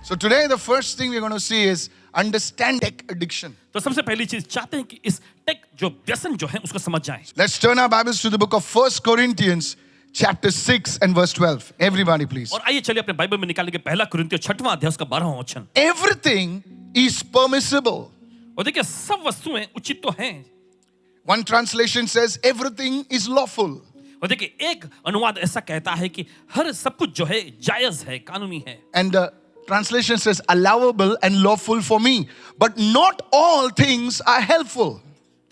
So today the first thing we're going to see is understand tech addiction. तो सबसे पहली चीज चाहते हैं कि इस टेक जो व्यसन जो है उसको समझ जाएं। Let's turn our Bibles to the book of 1 Corinthians chapter 6 and verse 12. Everybody please. और आइए चलिए अपने बाइबल में निकालेंगे पहला कुरिन्थियों 6वां अध्याय उसका 12वां वचन। Everything is permissible. और देखिए सब वस्तुएं उचित तो हैं। One translation says everything is lawful. और देखिए एक अनुवाद ऐसा कहता है कि हर सब कुछ जो है जायज है, कानूनी है। And the translation says allowable and lawful for me. But not all things are helpful.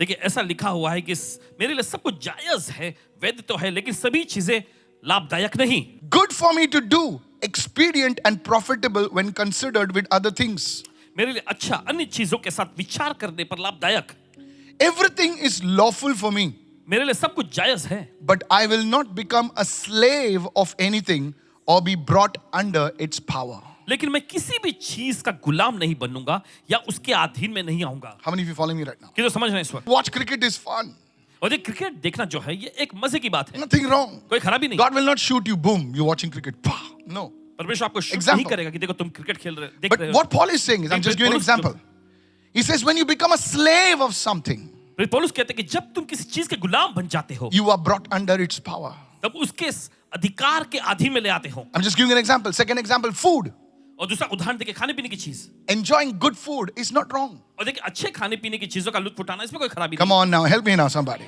देखिए ऐसा लिखा हुआ है कि मेरे लिए सब कुछ जायज है, वैध तो है, लेकिन सभी चीजें लाभदायक नहीं। Good for me to do, expedient and profitable when considered with other things. मेरे लिए अच्छा अन्य चीजों के साथ विचार करने पर लाभदायक। Everything is lawful for me, मेरे लिए सब कुछ जायज है, but I will not become a slave of anything or be brought under its power. लेकिन मैं किसी भी चीज का गुलाम नहीं बनूंगा या उसके अधीन में नहीं आऊंगा। How many of you following me right now? कि तो समझ रहे हैं इस वक्त। Watch cricket is fun. और ये क्रिकेट देखना जो है ये एक मजे की बात है, Nothing wrong. कोई खराबी नहीं। God will not shoot you, boom, you're watching cricket. Pah. No. परमेश्वर आपको शूट Example. नहीं करेगा कि देखो तुम क्रिकेट खेल रहे देख But रहे हो। what Paul is saying is, I'm just giving an example. He says, when you become a slave of something, फिर पौलुस कहते हैं कि जब तुम किसी चीज के गुलाम बन जाते हो you are brought under its power. तब उसके अधिकार के अधीन में ले आते हो। I'm just giving an example. Second example, food. और दूसरा उदाहरण देखिए खाने पीने की चीज। Enjoying good food is not wrong. और देखिए अच्छे खाने पीने की चीजों का लुत्फ उठाना इसमें कोई खराबी Come नहीं। on now, help me now, somebody.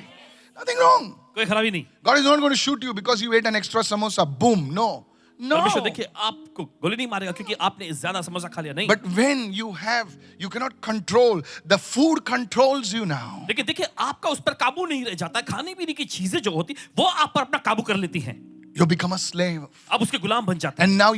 Nothing wrong. कोई खराबी नहीं। God is not going to shoot you because you ate an extra samosa. Boom. No. No. परमेश्वर देखिए आपको गोली नहीं मारेगा क्योंकि आपने ज्यादा समोसा खा लिया, नहीं। But when you cannot control, the food controls you now. लेकिन देखिए आपका उस पर काबू नहीं रह जाता। खाने पीने की चीजें जो होती वो आप पर अपना काबू कर लेती हैं। You become a slave. आप उसके गुलाम बन जाते हैं। And now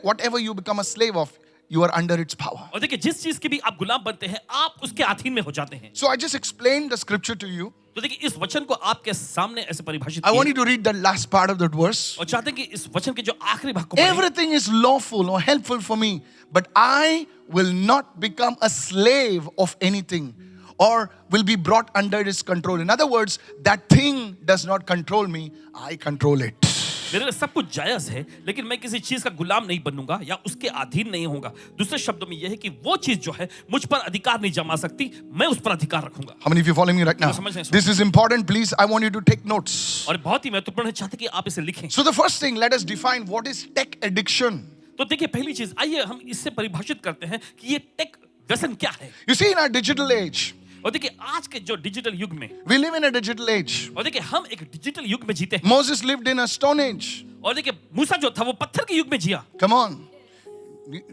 whatever you become a slave of, you are under its power. और देखिए जिस चीज के भी आप गुलाम बनते हैं आप उसके अधीन में हो जाते हैं। So I just explained the scripture to you. तो देखिए इस वचन को आपके सामने ऐसे परिभाषित I want किया you to read the last part of that verse. और चाहते हैं कि इस वचन के जो आखिरी भाग को पढ़ें। Everything is lawful or helpful for me, but I will not become a slave of anything or will be brought under its control. In other words, that thing does not control me, I control it. मेरे लिए सब कुछ जायज है लेकिन मैं किसी चीज का गुलाम नहीं बनूंगा या उसके अधीन नहीं होऊंगा। दूसरे शब्दों में यह है कि वो चीज जो है मुझ पर अधिकार नहीं जमा सकती, मैं उस पर अधिकार रखूंगा। How many of you following me right now? This is important, please. I want you to take notes. और बहुत ही महत्वपूर्ण है, चाहते कि आप इसे लिखें। So the first thing, let us define what is tech addiction. तो देखिए पहली चीज आइए हम इससे परिभाषित करते हैं कि ये टेक व्यसन क्या है। You see, in our digital age, और देखिए आज के जो डिजिटल युग में, we live in a digital age. और देखिए हम एक डिजिटल युग में जीते हैं। Moses lived in a stone age. और देखिए मूसा जो था वो पत्थर के युग में जिया। Come on.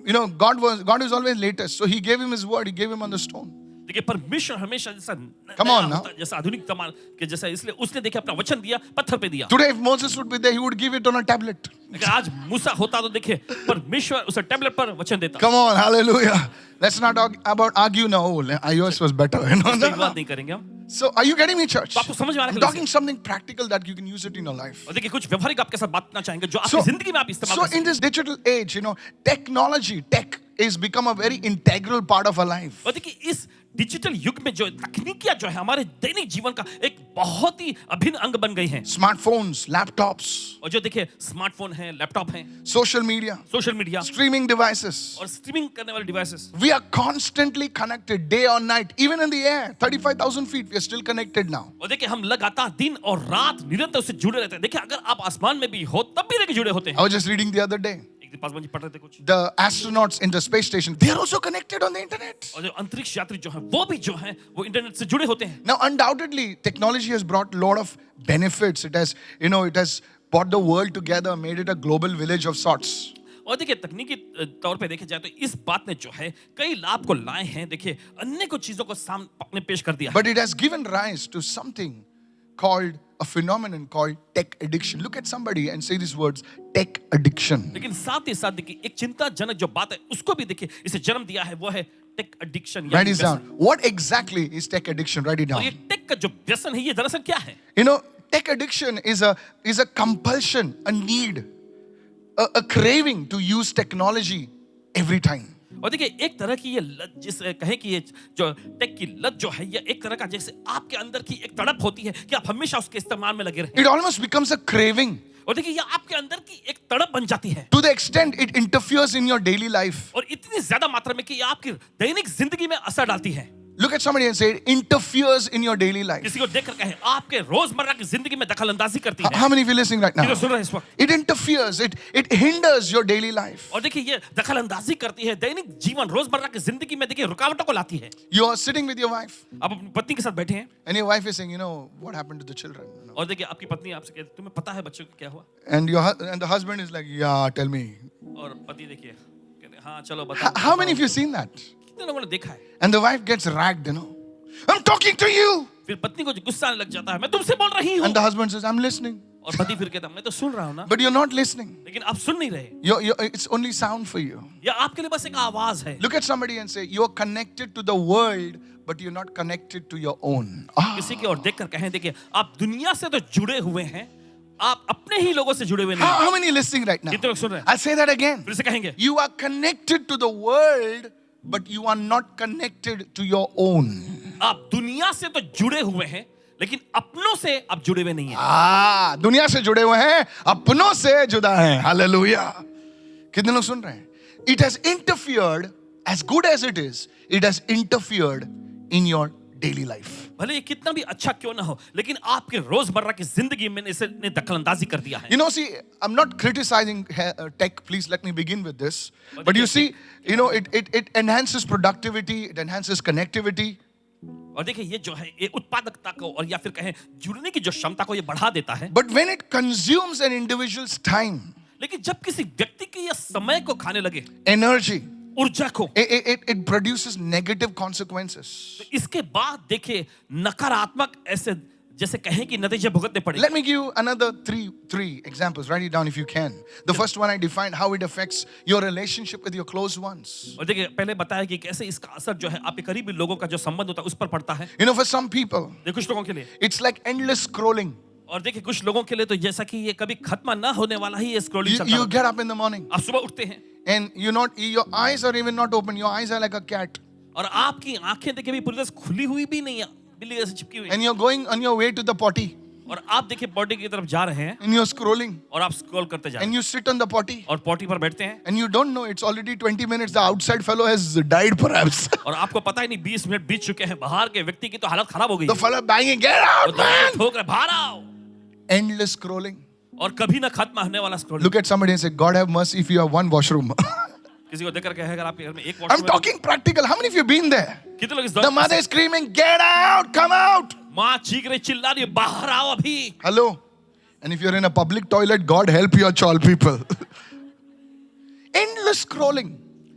You know, God is always latest. So he gave him his word. He gave him on the stone. देखिए परमेश्वर हमेशा जैसा Come on now. जैसा आधुनिक तमाल के जैसा, इसलिए उसने देखिए अपना वचन दिया, पत्थर पे दिया। Today, if Moses would be there, he would give it on a tablet. अगर आज मूसा होता तो देखिए परमेश्वर उसे टैबलेट पर वचन देता। Come on, hallelujah. Let's not argue now. Oh, yours was better. You know? इसकी बात नहीं करेंगे हम। So, are you getting me, church? तो आपको समझ में आ रहा है I'm talking something practical that you can use it in your life. और देखिए कुछ व्यवहारिक आपके साथ बात करना चाहेंगे जो So, आपकी जिंदगी में आप इस्तेमाल कर in this digital age, you know, tech is become a very integral part of our life. और देखिए इस डिजिटल युग में जो तकनीकियां जो है हमारे दैनिक जीवन का एक बहुत ही अभिन्न अंग बन गई हैं। Smartphones, laptops, और जो देखिए स्मार्टफोन है, लैपटॉप है, social media, social media streaming devices. और स्ट्रीमिंग करने वाले devices. We are constantly connected day or night, even in the air, 35,000 feet, we are still connected now. और देखिए हम लगातार दिन और रात निरंतर उससे जुड़े रहते हैं। देखिए अगर आप आसमान में भी हो तब भी देखिए जुड़े होते हैं। I was just reading the other day. एक दिन पासवान जी पढ़ रहे थे कुछ। The astronauts in the space station, they are also connected on the internet. और जो अंतरिक्ष यात्री जो है वो भी जो है वो इंटरनेट से जुड़े होते हैं। Now, undoubtedly, technology has brought a lot of benefits. It has brought the world together, made it a global village of sorts. और देखिए तकनीकी तौर पे देखे जाए तो इस बात ने जो है कई लाभ को लाए हैं। देखिए अन्य कुछ चीजों को सामने पेश कर दिया। But it has given rise to something called a phenomenon called tech addiction. Look at somebody and say these words, tech addiction. लेकिन साथ ही साथ देखिए एक चिंताजनक जो बात है उसको भी देखिए इसे जन्म दिया है, वो है tech addiction. Write it down. What exactly is tech addiction? Write it और ये down. टेक का जो व्यसन है ये दरअसल क्या है? You know, tech addiction is a compulsion, a need, a craving to use technology every time. और देखिए एक तरह की ये लत, जिसे कहें कि ये जो टेक की लत जो है ये एक तरह का जैसे आपके अंदर की एक तड़प होती है कि आप हमेशा उसके इस्तेमाल में लगे रहें। It almost becomes a craving. और देखिए ये आपके अंदर की एक तड़प बन जाती है to the extent it interferes in your daily life. और इतनी ज्यादा मात्रा में कि ये आपकी दैनिक जिंदगी में असर डालती है. Look at somebody and say, it interferes in your daily life. किसी को देखकर कहे आपके रोजमर्रा की जिंदगी में दखल अंदाजी करती है. How many of you listening right now? किसी को सुन रहे हैं इस वक्त? It interferes, it hinders your daily life. और देखिए ये दखल अंदाजी करती है दैनिक जीवन रोजमर्रा की जिंदगी में देखिए रुकावटों को लाती है. You are sitting with your wife, आप अपनी पत्नी के साथ बैठे हैं and your wife is saying, you know, what happened to the children? You know? और देखिए आपकी पत्नी आपसे कहती है तुम्हें पता है बच्चों को क्या हुआ. And the husband is like, yeah, tell me. और पति देखिए कहते हैं हाँ चलो How बताओ. many of you seen that? कितने लोगों ने देखा है. And the wife gets ragged, you know. I'm talking to you. फिर पत्नी को गुस्सा आने लग जाता है मैं तुमसे बोल रही हूँ. And the husband says, I'm listening. और पति फिर कहता है मैं तो सुन रहा हूँ ना But you're not listening. लेकिन आप सुन नहीं रहे. It's only sound for you. या आपके लिए बस एक आवाज है. Look at somebody and say, you're connected to the world, but you're not connected to your own. किसी की ओर देखकर कहें देखिए आप दुनिया से तो जुड़े हुए हैं आप अपने ही लोगों से जुड़े हुए नहीं. How many are listening right now? कितने लोग सुन रहे हैं. I'll say that again. फिर से कहेंगे You are connected to the world, but you are not connected to your own. आप दुनिया से तो जुड़े हुए हैं लेकिन अपनों से आप जुड़े हुए नहीं हैं. दुनिया से जुड़े हुए हैं, अपनों से जुदा हैं. Hallelujah. कितने लोग सुन रहे हैं? It has interfered, as good as it is, it has interfered in your daily life. भले ये कितना भी अच्छा क्यों ना हो लेकिन आपके रोजमर्रा की जिंदगी में इसने दखलंदाजी कर दिया है. You know, see, I'm not criticizing tech. Please let me begin with this. But you see, you know, it enhances productivity, it enhances connectivity. और देखिए ये जो है ये उत्पादकता को और या फिर कहें जुड़ने की जो क्षमता को ये बढ़ा देता है. But when it consumes an individual's time, लेकिन जब किसी व्यक्ति के ये समय को खाने लगे energy, ऊर्जा को it produces negative consequences. तो इसके बाद देखिए नकारात्मक ऐसे जैसे कहें कि नतीजे भुगतने पड़े. Let me give you another three examples. Write it down if you can. The first one I defined how it affects your relationship with your close ones. और देखिए पहले बताया कि कैसे इसका असर जो है आपके करीबी लोगों का जो संबंध होता है उस पर पड़ता है. You know, for some people, देखिए कुछ लोगों के लिए it's like endless scrolling. और देखिए कुछ लोगों के लिए तो जैसा कि ये कभी खत्म ना होने वाला ही ये स्क्रॉलिंग चलता You है. get up in the morning आप सुबह उठते हैं and your eyes are even not open. Your eyes are like a cat. और आपकी आंखें देखिए भी पूरी तरह से खुली हुई भी नहीं है बिल्ली जैसे चिपकी हुई. And you're going on your way to the potty और आप देखिए पॉटी की तरफ जा रहे हैं and you're scrolling और आप स्क्रॉल करते जा रहे and हैं you sit on the potty और पॉटी पर बैठते हैं and you don't know it's already 20 minutes. The outside fellow has died perhaps. और आपको पता ही नहीं 20 मिनट बीत चुके हैं बाहर के व्यक्ति की तो हालत खराब हो गई. The fellow banging, get out, man! ठोक रहे बाहर आओ. Endless scrolling. और कभी ना खत्म होने वाला scrolling. Look at somebody and say, God have mercy if you have one washroom. किसी को देखकर कहे अगर आपके घर में एक I'm वॉशरूम है talking practical. How many of you been there? कितने लोग इस The दौर mother is screaming, get out, come out. माँ चीख रही चिल्ला रही बाहर आओ अभी. Hello? And if you're in a public toilet, God help your child people. Endless scrolling.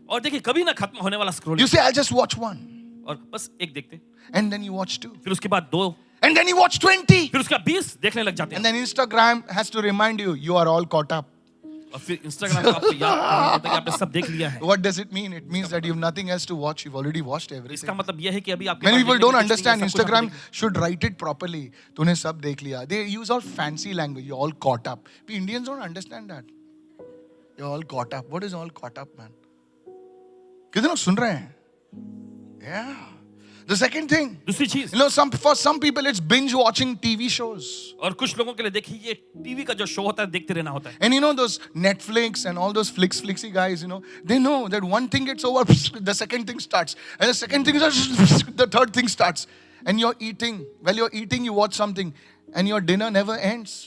और देखिए कभी ना खत्म होने वाला You scrolling. say, I'll just watch one. और बस एक देखते And then you watch two. फिर उसके बाद 2 And then you watch 20. फिर उसके बाद 20 देखने लग जाते And हैं. then Instagram has to remind you, you are all caught up. और फिर इंस्टाग्राम को आपको याद नहीं रहता कि आपने सब देख लिया है. What does it mean? It means that you have nothing else to watch. You've already watched इसका everything. मतलब यह है कि अभी आपके Many पास people देखने don't को कुछ नहीं है, understand सब कुछ आपने Instagram देख should write it properly. तूने सब देख लिया. They use all fancy language. You're all caught up. We Indians don't understand that. You're all caught up. What is all caught up, man? कितने लोग सुन रहे हैं? Yeah. The second thing, लिया. दूसरी चीज you know, for some people it's binge watching TV shows. और कुछ लोगों के लिए देखिए ये टीवी का जो शो होता है देखते रहना होता है. And you know those Netflix and all those flixy guys, you know, they know that one thing gets over, the second thing starts. And the second thing starts, the third thing starts. And you're eating. While you're eating, you watch something. And your dinner never ends.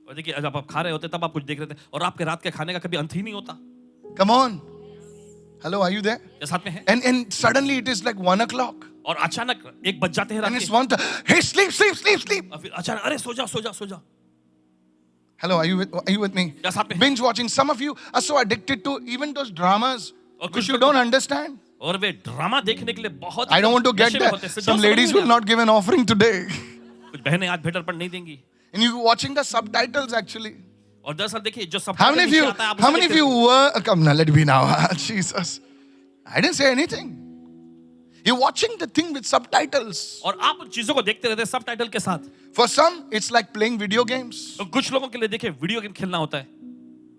और देखिए जब आप खा रहे होते तब आप कुछ देख रहे थे और आपके रात के खाने का कभी अंत ही नहीं होता. Come on. Hello, are you there? क्या साथ में है? And suddenly it is like 1 o'clock. और अचानक 1 बज जाते हैं And रात it's के. 1. Hey, sleep. और फिर अचानक अरे सो जा. Hello, are you with me? क्या साथ में है? Binge watching. Some of you are so addicted to even those dramas और which कुछ you लोग don't understand. और वे ड्रामा देखने के लिए बहुत I don't want to get नशे में there. होते हैं. Some ladies will not give an offering today. कुछ बहनें आज भेंट अर्पण नहीं देंगी. And you watching the subtitles actually. और दरअसल देखिए जो सब How many of you were? Come now, let me now. Jesus, I didn't say anything. You're watching the thing with subtitles. और आप उन चीजों को देखते रहते हैं सब टाइटल के साथ. For some, it's like playing video games. तो कुछ लोगों के लिए देखिए वीडियो गेम खेलना होता है.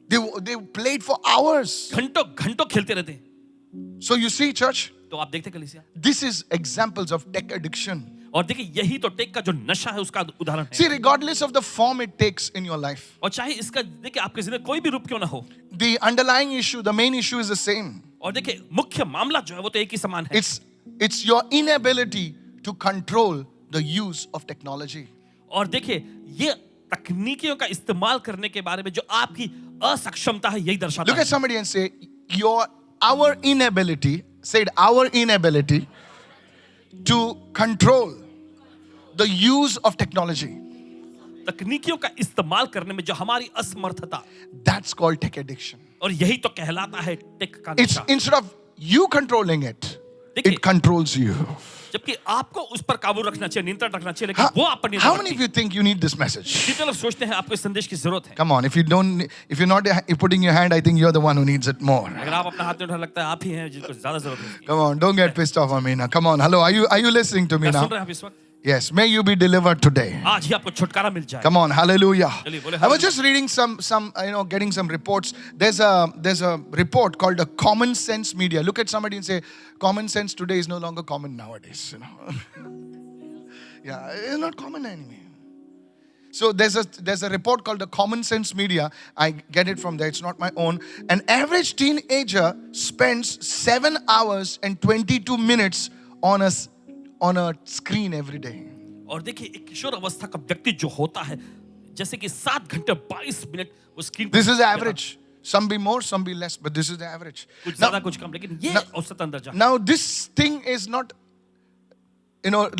They played for hours. घंटों खेलते रहते हैं. So you see, church, तो आप देखते कलीसिया this is examples of tech addiction. और देखिए यही तो टेक का जो नशा है उसका उदाहरण See, है। regardless of the form it takes in your life, और चाहे इसका देखिए आपके जिंदगी कोई भी रूप क्यों ना हो, the underlying issue, the main issue is the same. और देखिए मुख्य मामला जो है वो तो एक ही समान है। It's your inability to control the use of technology. और देखिए ये तकनीकियों का इस्तेमाल करने के बारे में जो आपकी असक्षमता है यही दर्शाता Look है। at somebody and say, our inability, say it, our inability to control the use of technology. तकनीकियों का इस्तेमाल करने में जो हमारी असमर्थता, That's called tech addiction. और यही तो कहलाता है टेक का It's नशा। instead of you controlling it, देखिए, it controls you. जबकि आपको उस पर काबू रखना चाहिए, नियंत्रण रखना चाहिए, लेकिन वो आप पर नियंत्रण How many of you think you need this message? कितने लोग सोचते हैं आपको इस संदेश की जरूरत है? Come on, if you're not putting your hand, I think you're the one who needs it more. अगर आप अपना हाथ नहीं उठा, लगता है आप ही हैं जिसको ज्यादा जरूरत है इसकी। Come on, don't get pissed off on me now. Come on, hello, are you listening to me क्या now? सुन रहे हैं आप इस वक्त? Yes, may you be delivered today. आज ही आपको छुटकारा मिल जाए। Come on, hallelujah. चलिए, बोले I was hallelujah। just reading some getting some reports. There's a report called the Common Sense Media. Look at somebody and say, common sense today is no longer common nowadays. You know, yeah, it's not common anymore. So there's a report called the Common Sense Media. I get it from there. It's not my own. An average teenager spends 7 hours and 22 minutes on a screen every day. और देखिए एक किशोर अवस्था का व्यक्ति जो होता है, जैसे कि 7 घंटे 22 मिनट वो screen This is the average. Some be more, some be less, but this is the average. कुछ ज्यादा कुछ कम, लेकिन ये औसत अंदर जा। Now this thing is not,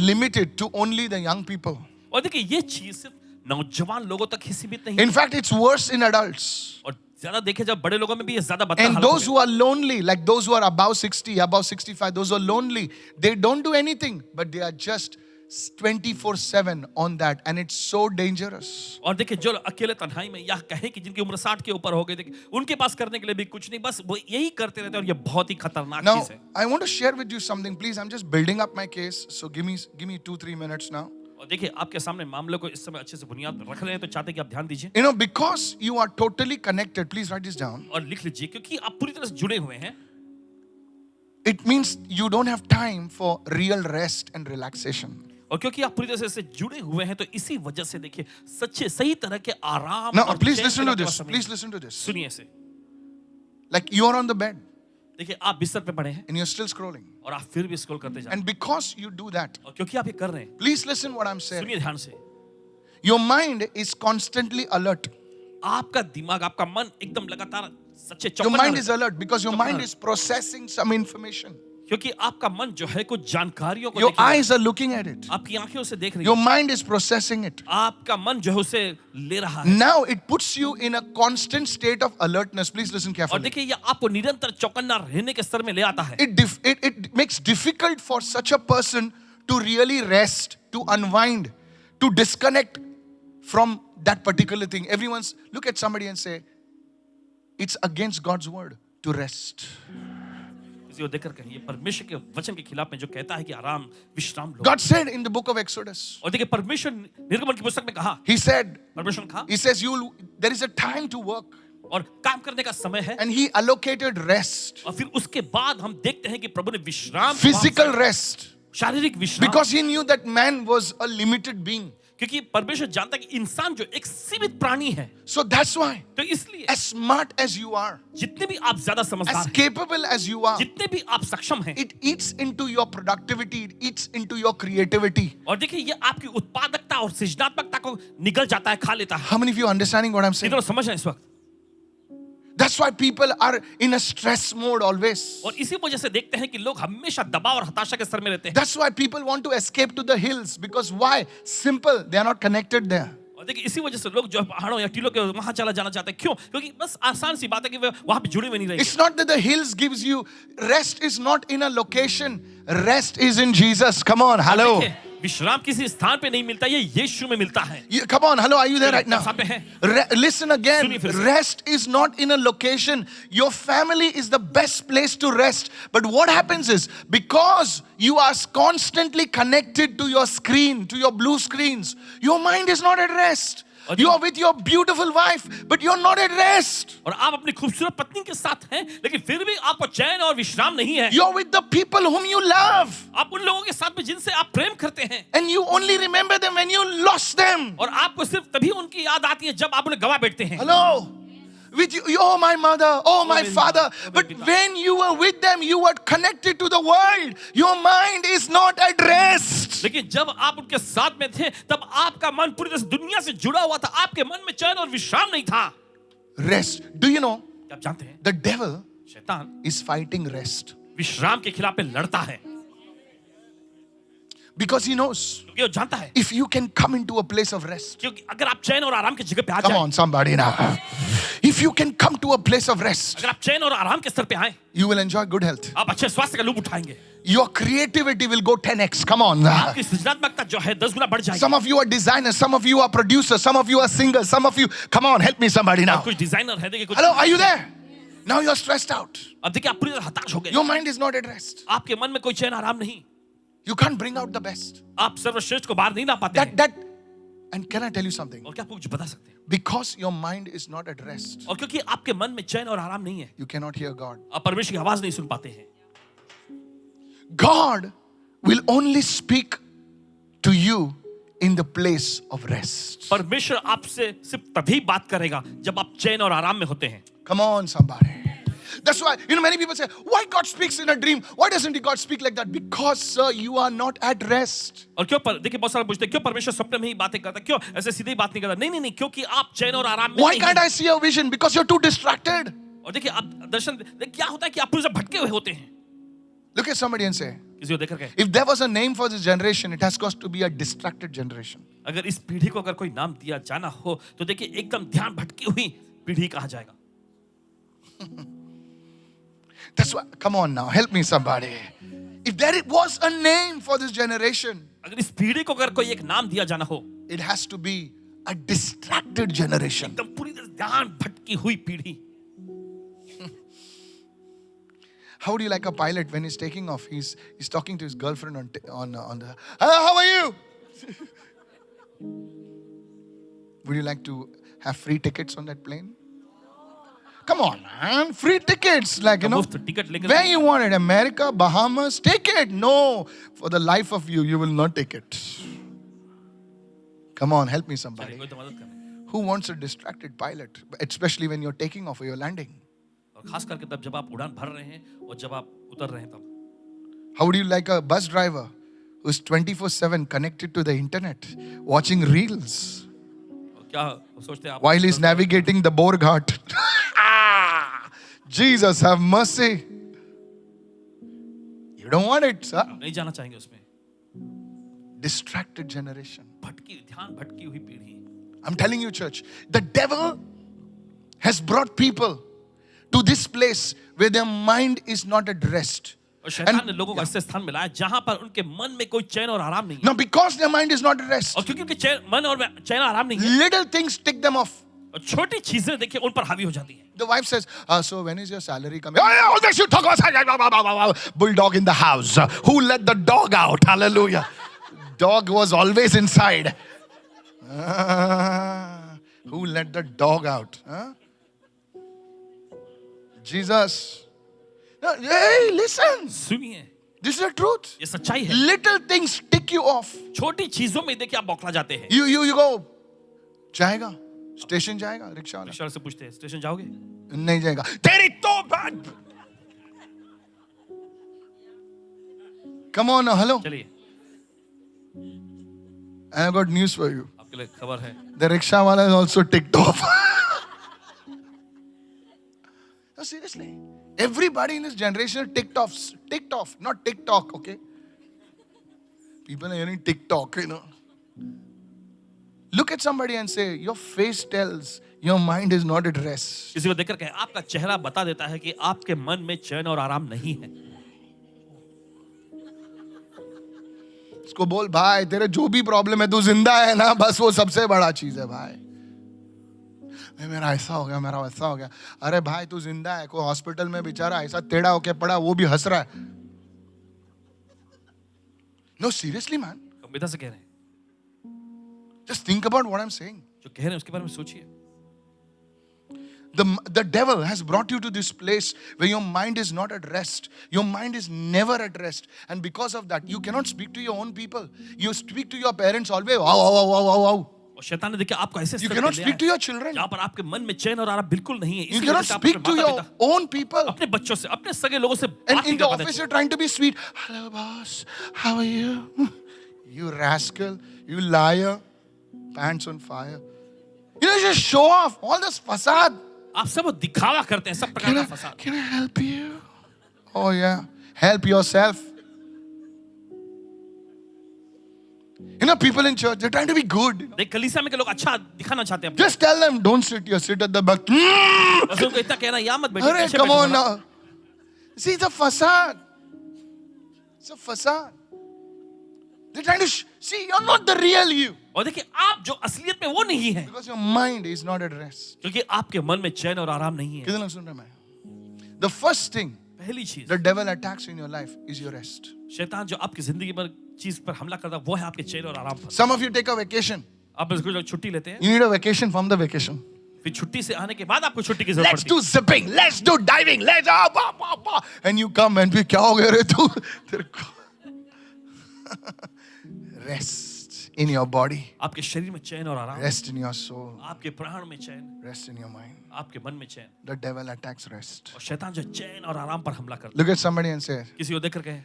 limited to only the young people. और देखिए ये चीज सिर्फ नौजवान लोगों तक ही सीमित नहीं In है, fact, it's worse in adults. और ज्यादा देखे जब बड़े लोगों में भी ये ज्यादा बदतर And हालत हो those गई। who are lonely, like those who are above 60, above 65, those who are lonely, they don't do anything, but they are just 24/7 on that, and it's so dangerous. और देखिए जो अकेले तन्हाई में या कहें कि जिनकी उम्र 60 के ऊपर हो गई, देखिए उनके पास करने के लिए भी कुछ नहीं, बस वो यही करते रहते हैं, और ये बहुत ही खतरनाक Now, चीज है। I want to share with you something. Please, I'm just building up my case, so give me 2-3 minutes now. और देखिए आपके सामने मामले को इस समय अच्छे से बुनियाद रख रहे हैं, तो चाहते हैं कि आप ध्यान दीजिए Because you are totally connected, please write this down. और लिख लीजिए, क्योंकि आप पूरी तरह से जुड़े हुए हैं। It means you don't have time for real rest and relaxation. और क्योंकि आप पूरी तरह से जुड़े हुए हैं, तो इसी वजह से देखिए सच्चे सही तरह के आराम Now, और please चैन listen के to लिए this. समय Please listen to this. सुनिए से। Like you are on the bed देखिए आप बिस्तर पे पड़े हैं and you're still scrolling. और आप फिर भी स्क्रॉल करते जा रहे And because you do that, हैं, और क्योंकि आप ये कर रहे हैं, please listen what I'm saying. सुनिए ध्यान से, Your mind is constantly alert. आपका दिमाग, आपका मन एकदम लगातार सच्चे Your चौकन्ना mind रहता is है। alert because your mind चौकन्ना। is processing some information. क्योंकि आपका मन जो है कुछ जानकारियों को Your देख रहा है। eyes are looking at it. आपकी आंखें उसे देख रही Your हैं, mind is processing it. आपका मन जो है उसे ले रहा है। Now it puts you in a constant state of alertness. Please listen और carefully. देखिए ये आपको निरंतर चौकन्ना रहने के स्तर में ले आता है। It makes difficult for such a person to really rest, to unwind, to disconnect from that particular thing. Look at somebody and say, it's against God's word to rest. किसी को देखकर कहिए परमेश्वर के वचन के खिलाफ में जो कहता है कि आराम विश्राम लो। God said in the book of Exodus, और देखिए परमेश्वर निर्गमन की पुस्तक में कहा, He said, परमेश्वर ने कहा, He says, there is a time to work. और काम करने का समय है, And He allocated rest, और फिर उसके बाद हम देखते हैं कि प्रभु ने विश्राम, physical rest, शारीरिक विश्राम, because He knew that man was a limited being. क्योंकि परमेश्वर जानता है कि इंसान जो एक सीमित प्राणी है, So that's why, तो इसलिए as smart as you are, जितने भी आप ज्यादा समझदार as हैं, capable as you are, जितने भी आप सक्षम हैं, it eats into your productivity, it eats into your creativity. और देखिए ये आपकी उत्पादकता और सृजनात्मकता को निगल जाता है, खा लेता है। How many of you are understanding what I'm saying? इतना समझ रहे हैं इस वक्त, That's why people are in a stress mode always. और इसी वजह से देखते हैं कि लोग हमेशा दबाव और हताशा के स्तर में रहते हैं। That's why people want to escape to the hills, because why? Simple, they are not connected there. और देखिए इसी वजह से लोग जो पहाड़ों या टीलों के वहां चला जाना चाहते हैं, क्यों? क्योंकि बस आसान सी बात है कि वे वहां पे जुड़े हुए नहीं रहेंगे। It's not that the hills gives you rest, is not in a location. Rest is in Jesus. Come on, hello. देखिए, विश्राम किसी स्थान पे नहीं मिलता, ये यीशु में मिलता है। Come on, hello, are you there right now? साथ में हैं? Listen again. सुनिए फिर से। Rest is not in a location. Your family is the best place to rest. But what happens is, because you are constantly connected to your screen, to your blue screens, your mind is not at rest. You are with your beautiful wife, but you're not at rest. और आप अपनी खूबसूरत पत्नी के साथ हैं, लेकिन फिर भी आपको चैन और विश्राम नहीं है। You're with the people whom you love, आप उन लोगों के साथ में जिनसे आप प्रेम करते हैं, and you only remember them when you lost them. और आपको सिर्फ तभी उनकी याद आती है जब आप उन्हें गवा बैठते हैं। Hello. With you, oh my mother, oh my my father. mother, But my when you were with them, you were connected to the world. Your mind is not at rest. लेकिन जब आप उनके साथ में थे, तब आपका मन पूरी तरह से दुनिया से जुड़ा हुआ था। आपके मन में चैन और विश्राम नहीं था। Rest. Do you know? क्या आप जानते हैं, The devil शैतान is fighting rest. विश्राम के खिलाफ में लड़ता है, Because he knows क्योंकि वो जानता है if you can come into a place of rest. क्योंकि अगर आप चैन और आराम की जगह पे आ Come जाएं, on, somebody now. If you can come to a place of rest, अगर आप चैन और आराम के स्तर पे आए, you will enjoy good health. आप अच्छे स्वास्थ्य का लूप उठाएंगे। Your creativity will go 10x. Come on. आपकी सृजनात्मकता जो है 10 गुना बढ़ जाएगी। Some of you are designers, some of you are producers, some of you are singers, some of you. Come on, help me, somebody now. कुछ designer है, देखिए कुछ। Hello, are you there? Now you're stressed out. अब देखिए आप पूरी तरह हताश हो गए। Your mind is not at rest. आपके मन में कोई चैन आराम नहीं। You can't bring out the best. आप सर्वश्रेष्ठ को बाहर नहीं ला पाते हैं। And can I tell you something? और क्या आपको कुछ बता सकते हैं? Because your mind is not at rest, और क्योंकि आपके मन में चैन और आराम नहीं है, you cannot hear God. आप परमेश्वर की आवाज नहीं सुन पाते हैं। God will only speak to you in the place of rest. परमेश्वर आपसे सिर्फ तभी बात करेगा जब आप चैन और आराम में होते हैं। Come on, somebody. That's why, many people say, why God speaks in a dream? Why doesn't God speak like that? Because, sir, you are not at rest. और क्यों देखिए बहुत सारे पूछते हैं क्यों परमेश्वर स्वप्न में ही बातें करता है, क्यों ऐसे सीधे ही बात नहीं करता? नहीं, क्योंकि आप चैन और आराम में Why नहीं can't हैं। I see a vision? Because you're too distracted. और देखिए आप दर्शन क्या होता है कि आप पूरे भटके हुए होते हैं। Look at somebody and say, किसी को देख करके, if there was a name for this generation, it has got to be a distracted generation. अगर इस पीढ़ी को अगर कोई नाम दिया जाना हो तो देखिए एकदम ध्यान भटकी हुई पीढ़ी कहा जाएगा। That's why, come on now, help me somebody. If there was a name for this generation, अगर इस पीढ़ी को अगर कोई एक नाम दिया जाना हो, it has to be a distracted generation. एकदम पूरी तरह ध्यान भटकी हुई पीढ़ी। How do you like a pilot when he's taking off? He's talking to his girlfriend on the. How are you? Would you like to have free tickets on that plane? Come on, man, free tickets, like मुफ्त ticket लेकर where you want it, America, Bahamas, take it. No, for the life of you, you will not take it. Come on, help me, somebody. कोई तो मदद करे। Who wants a distracted pilot, especially when you're taking off or you're landing? और खास करके तब जब आप उड़ान भर रहे हैं और जब आप उतर रहे हैं तब। How would you like a bus driver who's 24/7 connected to the internet, watching reels और क्या सोचते हैं आप while he's navigating the Borghat? Jesus, have mercy. You don't want it, sir. नहीं जाना चाहेंगे उसमें। Distracted generation. ध्यान भटकी हुई पीढ़ी। I'm telling you, church, the devil has brought people to this place where their mind is not at rest. और शैतान ने लोगों को ऐसे स्थान मिलाया जहां पर उनके मन में कोई चैन और आराम नहीं है। Now, because their mind is not at rest, और क्योंकि उनके मन और चैन और आराम नहीं है, little things tick them off. और छोटी चीजें देखिए उन पर हावी हो जाती है। The wife says, so when is your salary coming? Oh, yeah, all this you talk about. Bulldog in the house. Who let the dog out? Hallelujah. Dog was always inside. Who let the dog out? Huh? Jesus. No, hey, listen. सुनिए, This is the truth. ये सच्चाई है। Little things tick you off. छोटी चीजों में देखिए आप बौखला जाते हैं। You go. जाएगा स्टेशन जाएगा रिक्शा वाला रिक्शा से पूछते हैं स्टेशन जाओगे? नहीं जाएगा तेरी तो बात Come on now, hello. चलिए I have got news for you. आपके लिए खबर है। The rickshaw wala is also ticked off. No, seriously. Everybody in this generation is ticked off, not TikTok, okay? People are hearing TikTok, Look at somebody and say, your face tells your mind is not at rest. किसी को देखकर कहे आपका चेहरा बता देता है कि आपके मन में चैन और आराम नहीं है। इसको बोल भाई तेरे जो भी प्रॉब्लम है तू जिंदा है ना, बस वो सबसे बड़ा चीज है भाई। मेरा ऐसा हो गया, मेरा वैसा हो गया। अरे भाई तू जिंदा है, कोई हॉस्पिटल में बेचारा ऐसा टेढ़ा होके पड़ा, वो भी हंस रहा है। नो सीरियसली मैन, गंभीरता से कह रहे हैं। just think about what I'm saying. जो कह रहे हैं उसके बारे में सोचिए. The devil has brought you to this place where your mind is not at rest. Your mind is never at rest. And because of that, you cannot speak to your own people. You speak to your parents always. Wow, wow, wow, wow, wow. और शैतान ने देखा आपको ऐसे You स्तर cannot पे ले speak to आया your children. जहाँ पर आपके मन में चैन और आराम बिल्कुल नहीं है. You इसलिए cannot जैसे आप speak अपने to your माता-पिता, own people. अपने बच्चों से, अपने सगे लोगों से बात And नहीं in the कर पाते. office, you're trying to be sweet. Hello, boss. How are you? You rascal. You liar. Pants on fire. You know, just show off. All this facade. आप सब दिखावा करते हैं, सब प्रकार का फसाद. Can I help you? Oh, yeah. Help yourself. You know, people in church, they're trying to be good. देख कलीसिया में के लोग अच्छा दिखाना चाहते हैं. Just tell them, don't sit here, sit at the back. बस उनको इतना कहना यहाँ मत बैठो. Hurry, पीछे come बैठो on ना. now. See, it's a facade. It's a facade. They're trying to see, you're not the real you. और देखिए आप जो असलियत में वो नहीं है, Because your mind is not at rest. क्योंकि आपके मन में चैन और आराम नहीं है. कितने लोग सुन रहे हैं मैं? The first thing पहली चीज the devil attacks in your life is your rest. शैतान जो आपकी जिंदगी पर चीज पर हमला करता है वो है आपके चैन और आराम पर. Some of you take a vacation. आप बस कुछ लोग छुट्टी लेते हैं, You need a vacation from the vacation. फिर छुट्टी से आने के बाद आपको छुट्टी की जरूरत Let's पड़ती do zipping. Let's do diving. Let's and you come and फिर क्या हो गया रे तू? तेरे को rest in your body. है. आपके शरीर में चैन और आराम, Rest in your soul. आपके प्राण में चैन, Rest in your mind. आपके मन में चैन. The devil attacks rest. और शैतान जो चैन और आराम पर हमला करता Look at somebody and say, है, किसी को देख कर कहे,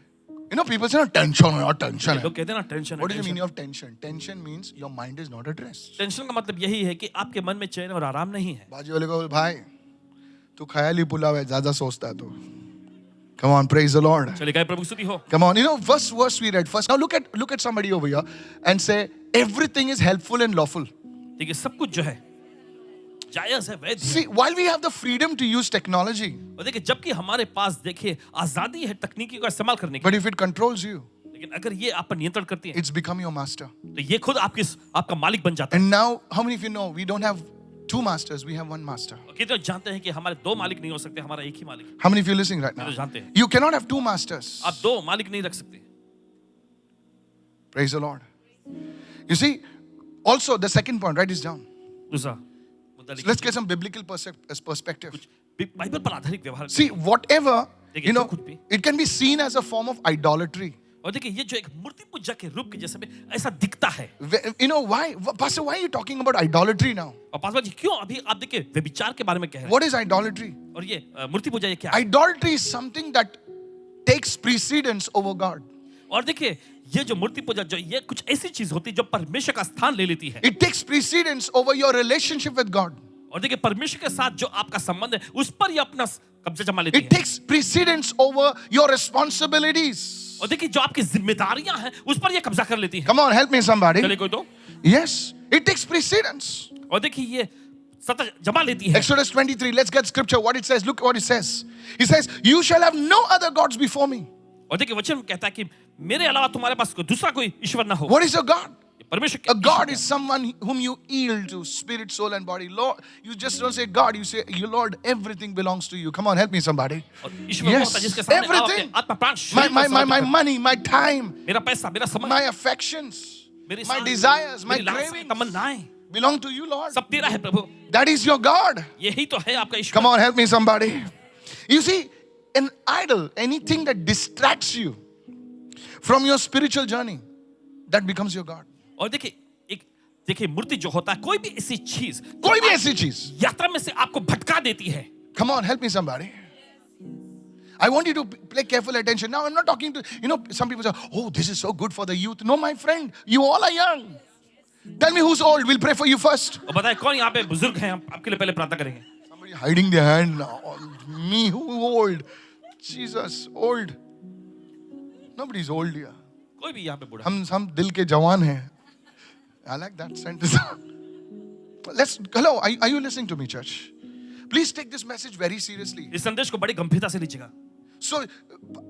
you know, people say, no, tension, not tension. लोग कहते हैं ना टेंशन What is है. the meaning of tension? Tension means your mind is not at rest. Tension का मतलब यही है कि आपके मन में चैन और आराम नहीं है. बाजी वाले को बोल, भाई तू ख्याली पुलाव है, ज्यादा सोचता है तू. Come on, praise the Lord. चलिए गाय प्रभु की स्तुति हो. Come on, you know, verse we read first. Now look at somebody over here and say, everything is helpful and lawful. देखिए सब कुछ जो है जायज है, वैध है. See, while we have the freedom to use technology, और देखिए जबकि हमारे पास देखिए आजादी है तकनीकी का इस्तेमाल करने की, but if it controls you, लेकिन अगर ये आप पर नियंत्रण करती है it's become your master. तो ये खुद आपका मालिक बन जाता है. And now, how many of you know we don't have two masters, we have one master? और कितने लोग जानते हैं कि हमारे दो मालिक नहीं हो सकते, हमारा एक ही मालिक है. How many of you listening right now? तो जानते हैं You cannot have two masters. आप दो मालिक नहीं रख सकते. Praise the Lord. You see, also the second point, write this down. दूसरा मुद्दा So लिखिए. let's get some biblical perspective. Bible पर आधारित व्यवहार. See, whatever, देखिए, you जो know, कुछ भी. it can be seen as a form of idolatry. और देखिए ये जो एक मूर्ति पूजा के रूप के जैसे में ऐसा दिखता है. You know why? Pastor, why are you talking about idolatry now? और पासवान जी क्यों अभी आप देखिए व्यभिचार के बारे में कह रहे हैं. What is idolatry? और ये मूर्ति पूजा ये क्या है? Idolatry is something that takes precedence over God. और देखिए ये जो मूर्ति पूजा जो ये कुछ ऐसी चीज होती है जो परमेश्वर का स्थान ले लेती है. It takes precedence over your relationship with God. और देखिए परमेश्वर के साथ जो आपका संबंध है उस पर ये अपना कब्जा जमा लेती It है. takes precedence over your responsibilities. और देखिए जो आपकी जिम्मेदारियां हैं उस पर ये कब्जा कर लेती है. Come on, help me somebody. चलिए कोई तो. Yes, it takes precedence. और देखिए ये सत्ता जमा लेती है. Exodus 23, let's get scripture. What it says, look what it says. It says, you shall have no other gods before me. और देखिए वचन कहता है कि मेरे अलावा तुम्हारे पास कोई दूसरा कोई ईश्वर ना हो. What is a God? परमेश्वर A God is someone whom you yield to, spirit, soul, and body. Lord, you just don't say God, you say, you Lord, everything belongs to you. Come on, help me somebody. और ईश्वर वो होता है Yes, जिसके सामने आप अपने everything. आत्मा प्राण My, शरीर my, को my, समर्पित my करते हैं. money, my time, मेरा पैसा, मेरा समय, my affections, मेरी my सांस, desires, my मेरी लालसाएं, cravings तमन्नाएं belong to you, Lord. सब तेरा है प्रभु. That is your God. यही तो है आपका ईश्वर. Come on, help me somebody. You see, an idol, anything that distracts you from your spiritual journey, that becomes your God. और देखिए मूर्ति जो होता है कोई भी ऐसी चीज कोई भी ऐसी चीज यात्रा में से आपको भटका देती है. Come on, help me somebody. I want you to pay careful attention. Now, I'm not talking to, you know, some people say, oh, this is so good for the youth. No, my friend, you all are young. Tell me who's old. We'll pray for you first. और बताए कौन यहाँ पे बुजुर्ग हैं, हम आपके लिए पहले प्रार्थना करेंगे. Somebody hiding their hand now. Me, who old? Jesus, old. Nobody's old here. कोई भी यहाँ पे बूढ़ा. हम दिल के जवान हैं. I like that sentence. Hello, are you listening to me, church? Please take this message very seriously. इस संदेश को बड़ी गंभीरता से लीजिएगा. So,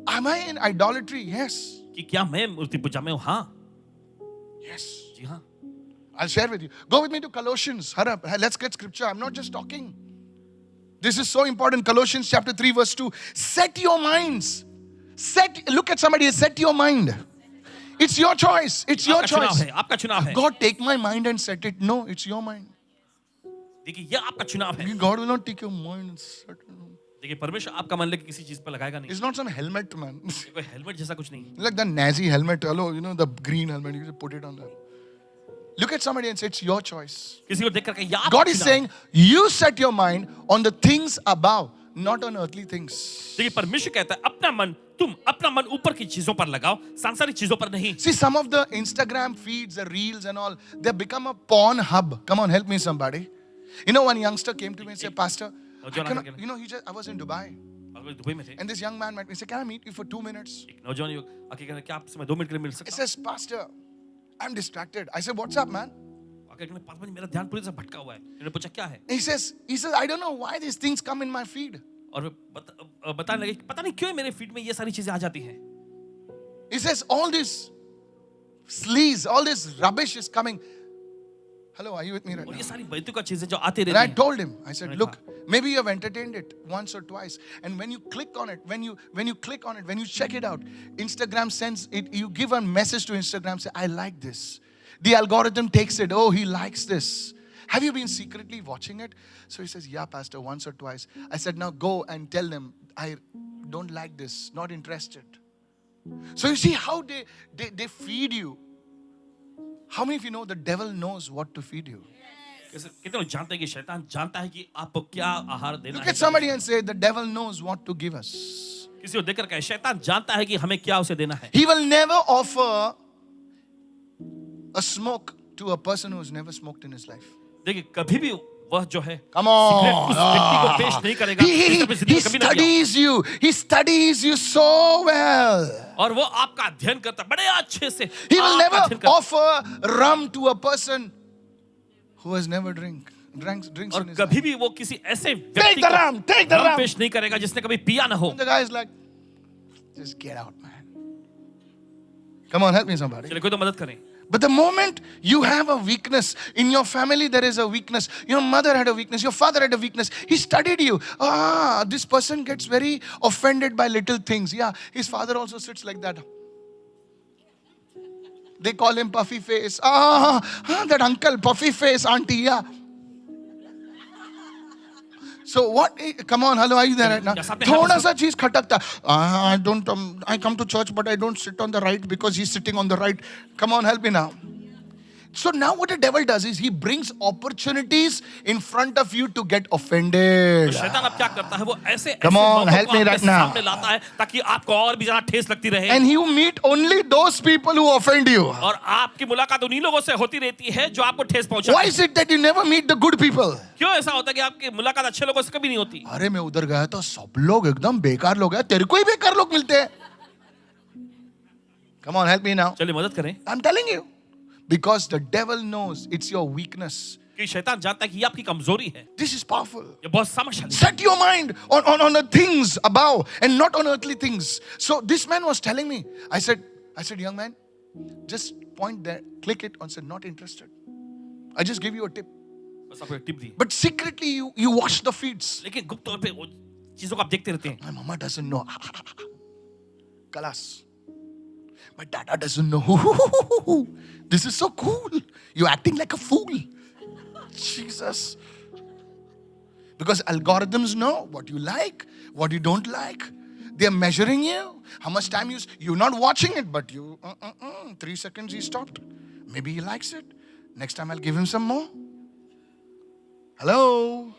am I in idolatry? Yes. कि क्या मैं मूर्ति पूजा में हूँ? हाँ. Yes. जी हाँ. I'll share with you. Go with me to Colossians. Hurry up. Let's get scripture. I'm not just talking. This is so important. Colossians chapter 3 verse 2. Set your minds. Look at somebody. Set your mind. It's your choice. It's your आपका चुनाव choice. है, आपका चुनाव है. God, take my mind and set it. No, it's your mind. देखिए ये आपका चुनाव है। God will not take your mind and set it. देखिए परमेश्वर आपका मन लेके किसी चीज पर लगाएगा नहीं। It's not some helmet, man. ये कोई हेलमेट जैसा कुछ नहीं। Like the Nazi helmet, hello, you know, the green helmet, you just put it on there. Look at somebody and say, it's your choice. किसी को देख करके ये आपका God is चुनाव है। saying, you set your mind on the things above, not on earthly things. देखिए परमेश्वर कहता है तुम अपना मन ऊपर की चीजों पर लगाओ, सांसारिक चीजों पर नहीं। See, some of the Instagram feeds, the reels and all, they become a porn hub. Come on, help me somebody. You know, one youngster came to me and said, Pastor, I was in Dubai. Dubai में थे। And this young man met me and said, can I meet you for 2 minutes? एक नौजवान युवक आके कहने क्या आपसे मैं 2 मिनट के लिए मिल He सकता हूँ? says, Pastor, I'm distracted. I said, what's up, man? आके कहने पास में मेरा ध्यान पूरी तरह से भटका हुआ है। मैंने पूछा क्या है? He says, I don't know why these things come in my feed. और बताने लगे पता नहीं क्यों मेरे फीड में ये सारी चीजें आ जाती हैं। He says, all this sleaze, all this rubbish is coming. Hello, are you with me right और now? ये सारी बैतू का चीजें जो आती And I रहती हैं। told him, I said, look, maybe you have entertained it once or twice. And when you click on it, when you click on it, when you check it out, Instagram sends it, you give a message to Instagram, say, I like this. The algorithm takes it, oh, he likes this. Have you been secretly watching it? So he says, yeah, Pastor, once or twice. I said, now go and tell them, I don't like this, not interested. So you see how they feed you. How many of you know the devil knows what to feed you? कितने लोग जानते हैं कि शैतान जानता है कि आपको क्या आहार देना Look है। at somebody and say, the devil knows what to give us. किसी को देखकर कहे शैतान जानता है कि हमें क्या उसे देना है। He will never offer a smoke to a person who has never smoked in his life. देखिए कभी भी वह जो है Come सिगरेट on. उस व्यक्ति को पेश नहीं करेगा। He जिसने जिंदगी में कभी ना किया। He studies you so well. और वो आपका अध्ययन करता है बड़े अच्छे से। He will आपका never अध्ययन करता है। offer rum to a person who has never drinks और in his कभी life. भी वो किसी ऐसे Take व्यक्ति the rum, take the rum rum. पेश नहीं करेगा जिसने कभी पिया ना हो। And the guy is like, just get out, man. Come on, help me somebody. चलिए कोई तो मदद करें। But the moment you have a weakness, in your family there is a weakness. Your mother had a weakness, your father had a weakness. He studied you. This person gets very offended by little things. Yeah, his father also sits like that. They call him puffy face. That uncle, puffy face, auntie, yeah. So what? Come on, hello, are you there right now? थोड़ा सा चीज खटकता. I come to church, but I don't sit on the right because he's sitting on the right. Come on, help me now. So now what the devil does is he brings opportunities in front of you to get offended. तो शैतान अब क्या करता है वो ऐसे Come on, मौकों help को me आपके right now. सामने लाता है ताकि आपको और भी ज्यादा ठेस लगती रहे। And you meet only those people who offend you. और आपकी मुलाकात उन्हीं लोगों से होती रहती है जो आपको ठेस Why पहुंचाते is it that you never meet the good people? हैं। क्यों ऐसा होता है कि आपकी मुलाकात अच्छे लोगों से कभी नहीं होती? अरे मैं उधर गया तो सब लोग एकदम बेकार लोग हैं, तेरे को ही बेकार लोग मिलते हैं. Come on, help me now. चलिए मदद करें I'm telling you. Because the devil knows it's your weakness. कि शैतान जानता है कि ये आपकी कमजोरी है। This is powerful. ये बहुत समझदारी है। Set your mind on the things above and not on earthly things. So this man was telling me, I said, young man, just point there, click it and say, not interested. I just give you a tip. बस आपको एक tip the. But secretly you watch the feeds. लेकिन गुप्त तौर पे वो चीजों को आप देखते रहते हैं। My mama doesn't know. Kalas. My dada doesn't know. This is so cool. You're acting like a fool. Jesus. Because algorithms know what you like, what you don't like. They're measuring you. How much time you're not watching it, but you 3 seconds he stopped. Maybe he likes it. Next time I'll give him some more. Hello.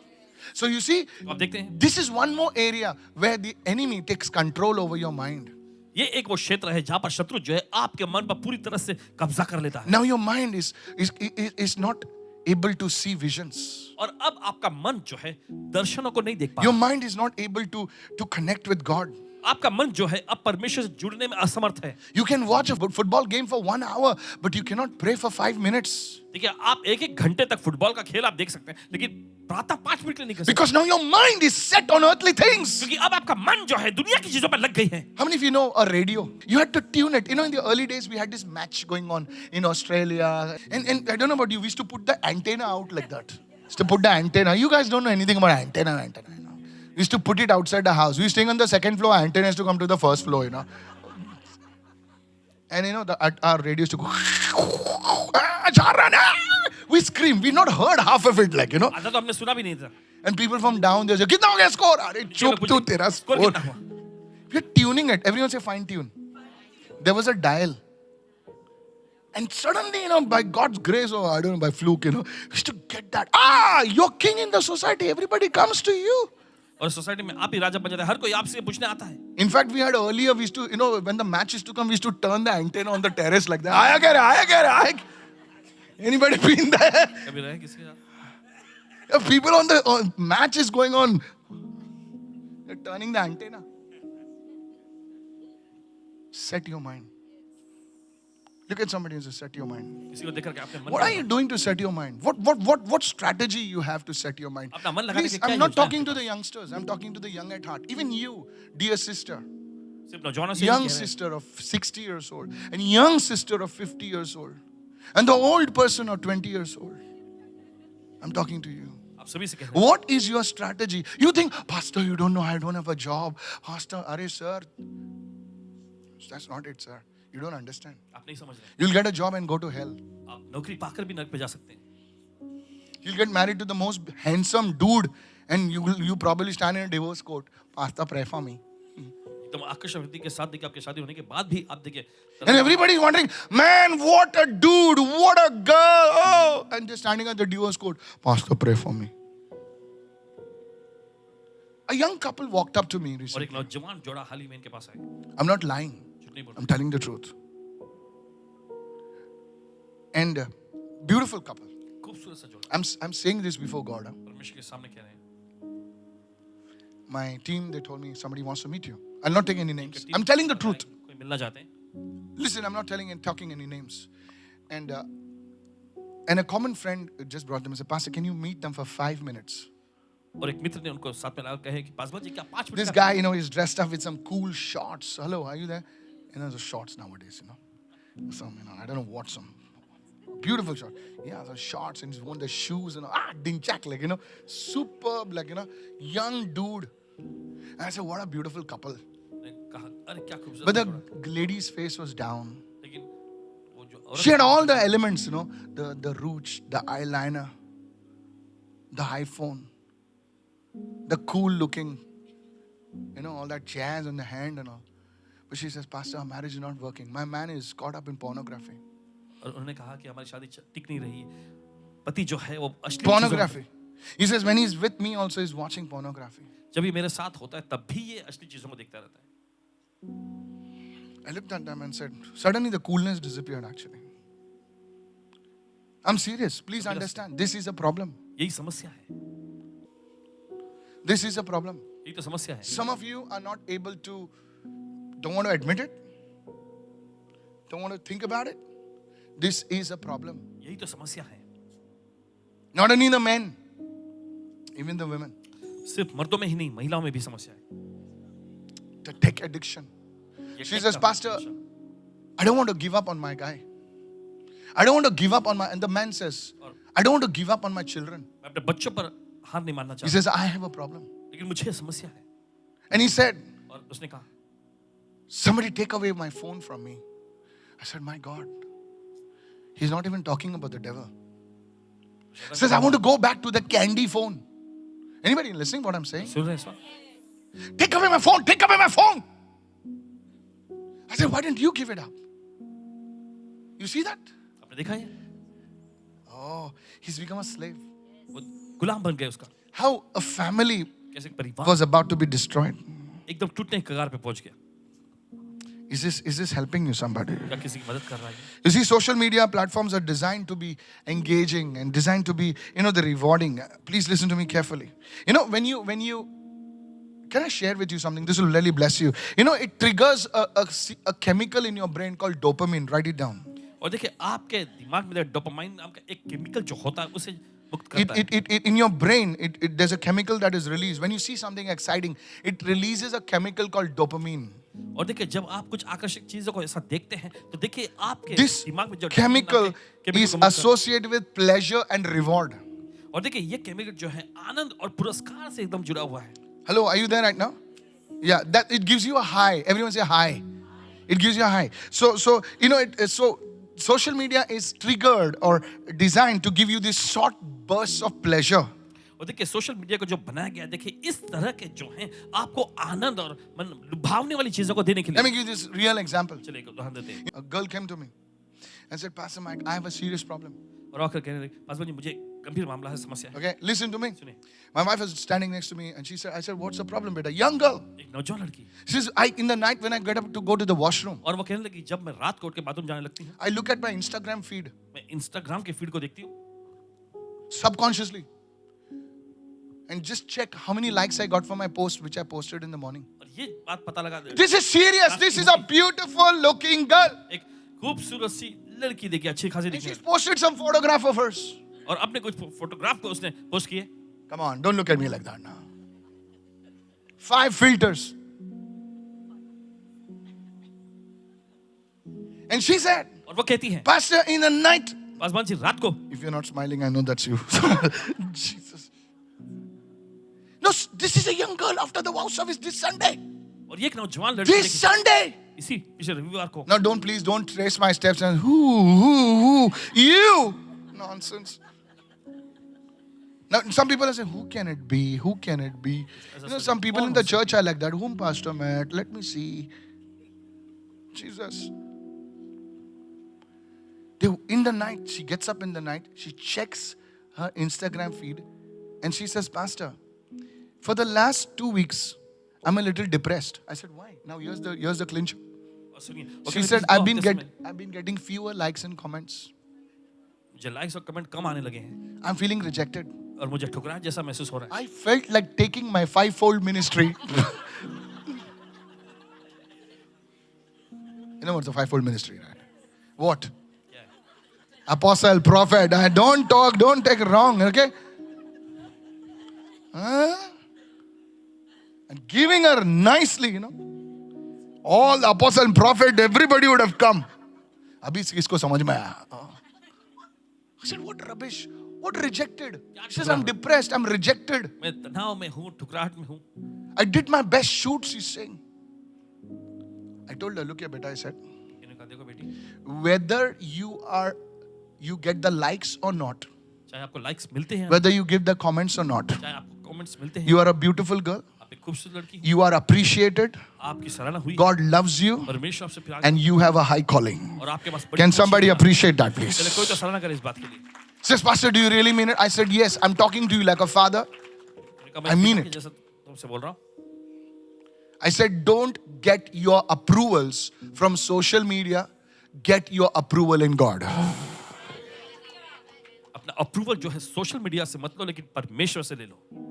So you see, आप देखते हैं this is one more area where the enemy takes control over your mind. ये एक वो क्षेत्र है जहां पर शत्रु जो है आपके मन पर पूरी तरह से कब्जा कर लेता है। Now your mind is not able to see visions. और अब आपका मन जो है दर्शनों को नहीं देख पा Your रहा। mind is not able to connect with God. आपका मन जो है अब परमेश्वर से जुड़ने में असमर्थ है। You can watch a football game for 1 hour, but you cannot pray for 5 minutes. देखिए आप एक घंटे तक फुटबॉल का खेल आप देख सकते हैं लेकिन प्रार्थना 5 मिनट के लिए नहीं कर सकते। Because now your mind is set on earthly things. क्योंकि अब आपका मन जो है दुनिया की चीजों पर लग गई है। How many of you know a radio? You had to tune it. You know, in the early days, we had this match going on in Australia. And I don't know about you, we used to put the antenna out like that. Used to put the antenna. You guys don't know anything about antenna. You know. We used to put it outside the house. We were staying on the second floor. Antenna has to come to the first floor, you know. And you know, our radio used to go. We scream. We not heard half of it, like, you know. आधा तो हमने सुना भी नहीं था. And people from down there say, कितना हो गया score? अरे चुप तू तेरा स्कोर score. कितना हुआ? We're tuning it. Everyone say fine tune. There was a dial. And suddenly, you know, by God's grace, or I don't know, by fluke, you know, used to get that. You're king in the society. Everybody comes to you. और society में आप ही राजा बन जाते हैं. हर कोई आपसे पूछने आता है. In fact, we had earlier, we used to, you know, when the match used to come, we used to turn the antenna on the terrace like that. Aaya kya rahe? Anybody been there? कभी रहे किसी का? People on the match is going on. You're turning the antenna. Set your mind. Look at somebody and say, set your mind. किसी को देख करके आपने मन What are you doing to set your mind? What strategy you have to set your mind? अपना मन लगाने Please, की क्या I'm not योजना है talking to आपके the youngsters. I'm talking to the young at heart. Even you, dear sister, पास? सिर्फ नौजवानों से ही young कह रहे हैं. sister of 60 years old, and young sister of 50 years old, and the old person of 20 years old. I'm talking to you. आप सभी से कह रहे हैं. What is your strategy? You think, Pastor, you don't know, I don't have a job. Pastor, are sir? That's not it, sir. You don't understand. आप नहीं समझ रहे. You'll get a job and go to hell. आप नौकरी पाकर भी नरक पे जा सकते हैं. You'll get married to the most handsome dude, and you probably stand in a divorce court. Pastor, pray for me. एकदम आकर्षक व्यक्ति के साथ देखिए आपकी शादी होने के बाद भी आप देखिए. And everybody is wondering, man, what a dude, what a girl. Oh, and just standing at the divorce court. Pastor, pray for me. A young couple walked up to me और recently. एक नौजवान जोड़ा हाल ही में इनके पास आया. I'm not lying. झूठ नहीं बोल. I'm telling the truth. And beautiful couple. खूबसूरत सा जोड़ा. I'm saying this before God. परमेश्वर के सामने कह रहे हैं. My team, they told me somebody wants to meet you. I'll not take any names. I'm telling the truth. कोई मिलना चाहते हैं. Listen, I'm not talking any names. And a common friend just brought them and said, Pastor, can you meet them for 5 minutes? और एक मित्र ने उनको साथ में लाकर कहे कि पासवान जी क्या 5 मिनट This का guy, you know, is dressed up with some cool shorts. Hello, are you there? You know, the shorts nowadays, you know. Some, you know, I don't know what some. Beautiful short. Yeah, the shorts and he's worn the shoes and dinchak, like, you know, superb, like, you know, young dude. And I said, what a beautiful couple. ने कहा अरे क्या खूबसूरत But जोड़ा. the lady's face was down. लेकिन वो जो औरत She had all the elements, you know, the roots, the eyeliner, the iPhone, the cool looking, you know, all that jazz on the hand and all. But she says, Pastor, our marriage is not working. My man is caught up in pornography. और उन्होंने कहा कि हमारी शादी टिक नहीं रही. पति जो है वो अश्लील Pornography. He says, when he's with me also, he's watching pornography. जब ये मेरे साथ होता है तब भी ये अश्लील चीजों को देखता रहता है. I looked at them and said, suddenly the coolness disappeared actually. I'm serious. Please understand. This is a problem. यही समस्या है. This is a problem. यही तो समस्या है. Some of you are not able to, don't want to admit it, don't want to think about it. This is a problem. यही तो समस्या है. Not only the men, even the women. सिर्फ मर्दों में ही नहीं महिलाओं में भी समस्या है. The tech addiction. ये She टेक says, का Pastor, समस्या. I don't want to give up on my guy. I don't want to give up on my, and the man says, I don't want to give up on my children. मैं अपने बच्चों पर हार नहीं मानना He चाहता. says, I have a problem. लेकिन मुझे समस्या है. And he said, और उसने कहा somebody take away my phone from me. I said, my God. He's not even talking about the devil. He says, I want to go back to the candy phone. Anybody listening what I'm saying? सुन रहे हैं इस वक्त? Take away my phone. Take away my phone. I said, why didn't you give it up? You see that? आपने देखा है? Oh, he's become a slave. वो गुलाम बन गए उसका. How a family कैसे एक परिवार was about to be destroyed. एकदम टूटने के कगार पे पहुंच गया. Is this helping you, somebody? क्या किसी की मदद कर रहा है? You see, social media platforms are designed to be engaging and designed to be, you know, the rewarding. Please listen to me carefully. You know, when you, can I share with you something? This will really bless you. You know, it triggers a chemical in your brain called dopamine. Write it down. और देखिए आपके दिमाग में dopamine नाम का एक chemical जो होता है उसे मुक्त करता है. It in your brain, there's a chemical that is released. When you see something exciting, it releases a chemical called dopamine. और देखिए जब आप कुछ आकर्षक चीजों को ऐसा देखते हैं तो देखिए आपके This दिमाग में जो chemical chemical is को मुक्त associated with pleasure and reward. और देखिए ये केमिकल जो है आनंद और पुरस्कार से एकदम जुड़ा हुआ है. Hello, are you there right now? Yeah, that it gives you a high. Everyone say high. It gives you a high. So you know, social media is triggered or designed to give you these short bursts of pleasure. और देखिए social media को जो बनाया गया है, देखिए इस तरह के जो हैं आपको आनंद और मन लुभावने वाली चीजों को देने के Let लिए। me give you this real example. चलिए एक उदाहरण देते हैं। A girl came to me and said, Pastor Mike, I have a serious problem. और आकर कहने लगे, पासवान जी मुझे गंभीर मामला है, समस्या है। Okay, listen to me. सुनिए, My wife was standing next to me and she said, I said, what's the problem, beta? Young girl. एक नौजवान लड़की, She says, in the night when I get up to go to the washroom, और वो कहने लगी जब मैं रात को उठ के बाथरूम जाने लगती हूँ, I look at my Instagram feed मैं इंस्टाग्राम के फीड को देखती हूँ subconsciously and just check how many likes I got for my post which I posted in the morning. और ये बात पता लगा दे। This is serious. This is a beautiful looking girl. एक खूबसूरत सी लड़की देखिए, अच्छी खासी And दिखती she's है, posted some photograph of hers. और अपने कुछ फोटोग्राफ को उसने पोस्ट किए। Come on, don't look at me like that now. 5 filters. And she said, और वो कहती है, Pastor, in the night, Paswan ji रात को, if you're not smiling, I know that's you. Jesus. No, this is a young girl after the wow service this Sunday. और ये एक नौजवान लड़की This देखिए, Sunday. इसी पिछले रविवार को। Now, please don't trace my steps and who, you. Nonsense. Now, some people are saying, who can it be? Who can it be? You know, some people in the church are like that. Whom Pastor met? Let me see. Jesus. In the night, she gets up in the night, she checks her Instagram feed, and she says, Pastor, for the last 2 weeks, I'm a little depressed. I said, why? Now here's the clincher. और सुनिए, वो She कहती said, है, I've been getting fewer likes and comments. मुझे likes और comment कम आने लगे हैं I'm feeling rejected. और मुझे ठुकराया जैसा महसूस हो रहा है। I felt like taking my 5-fold ministry. You know what's the 5-fold ministry, right? What? क्या है? Apostle, prophet. Don't take it wrong, okay? Huh? And giving her nicely, you know. All the apostle and prophet, everybody would have come. Abhi isko samajh mein aaya. I said, what rubbish? What rejected? She says, I'm depressed, I'm rejected. मैं तनाव में हूँ, ठुकराहट में हूँ। I did my best shoot, she's saying. I told her, look here, beta, I said, मैंने कहा देखो बेटी, whether you get the likes or not, चाहे आपको लाइक्स मिलते हैं, whether you give the comments or not, चाहे आपको कमेंट्स मिलते हैं, you are a beautiful girl, आप एक खूबसूरत लड़की, you are appreciated, आपकी सराहना हुई, God loves you, परमेश्वर आपसे प्यार and you have a high calling. और आपके पास बड़ी Can खुशी somebody है। appreciate that, चले please? कोई तो सराहना करे इस बात के लिए। Says, Pastor, do you really mean it? I said, yes, I'm talking to you like a father. मैंने कहा, मैं I mean पिता के it. जैसा तुमसे बोल रहा हूँ। I said, don't get your approvals from social media, get your approval in God. अपना अप्रूवल जो है सोशल मीडिया से मत लो, लेकिन परमेश्वर से ले लो।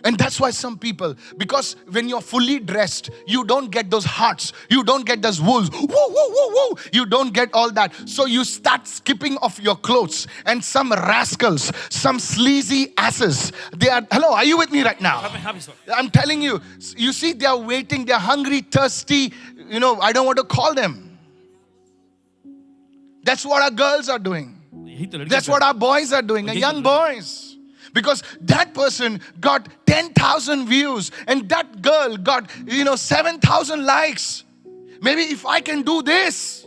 And that's why some people, because when you're fully dressed, you don't get those hearts, you don't get those woos, woo, woo, woo, woo. You don't get all that. So you start skipping off your clothes. And some rascals, some sleazy asses, they are, hello, are you with me right now? हाँ इस वक्त I'm telling you, you see, they are waiting, they are hungry, thirsty. You know, I don't want to call them. That's what our girls are doing. यही तो लड़की That's what our boys are doing, the young boys. Because that person got 10,000 views and that girl got, 7,000 likes. Maybe if I can do this,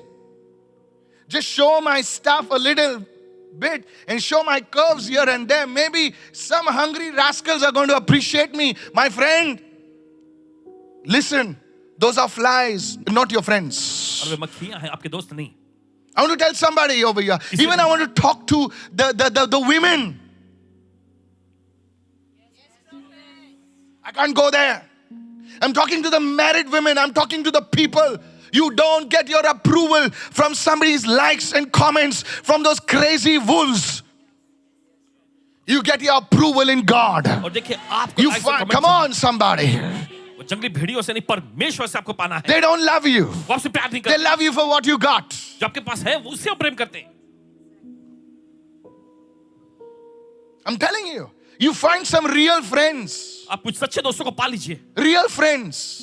just show my stuff a little bit and show my curves here and there, maybe some hungry rascals are going to appreciate me. My friend, listen, those are flies, not your friends. और वे मक्खियाँ हैं, आपके दोस्त नहीं। I want to tell somebody over here. Even I want to talk to the women. I can't go there. I'm talking to the married women. I'm talking to the people. You don't get your approval from somebody's likes and comments from those crazy wolves. You get your approval in God. और देखिए आपको You likes और find, comments come on, somebody. वो जंगली भेड़ियों से नहीं, परमेश्वर से आपको पाना है। They don't love you. वो आपसे प्यार नहीं They करते, love you for what you got. जो आपके पास है वो उससे वो प्रेम करते हैं। I'm telling you. You find some real friends. आप कुछ सच्चे दोस्तों को पा लीजिए। Real friends.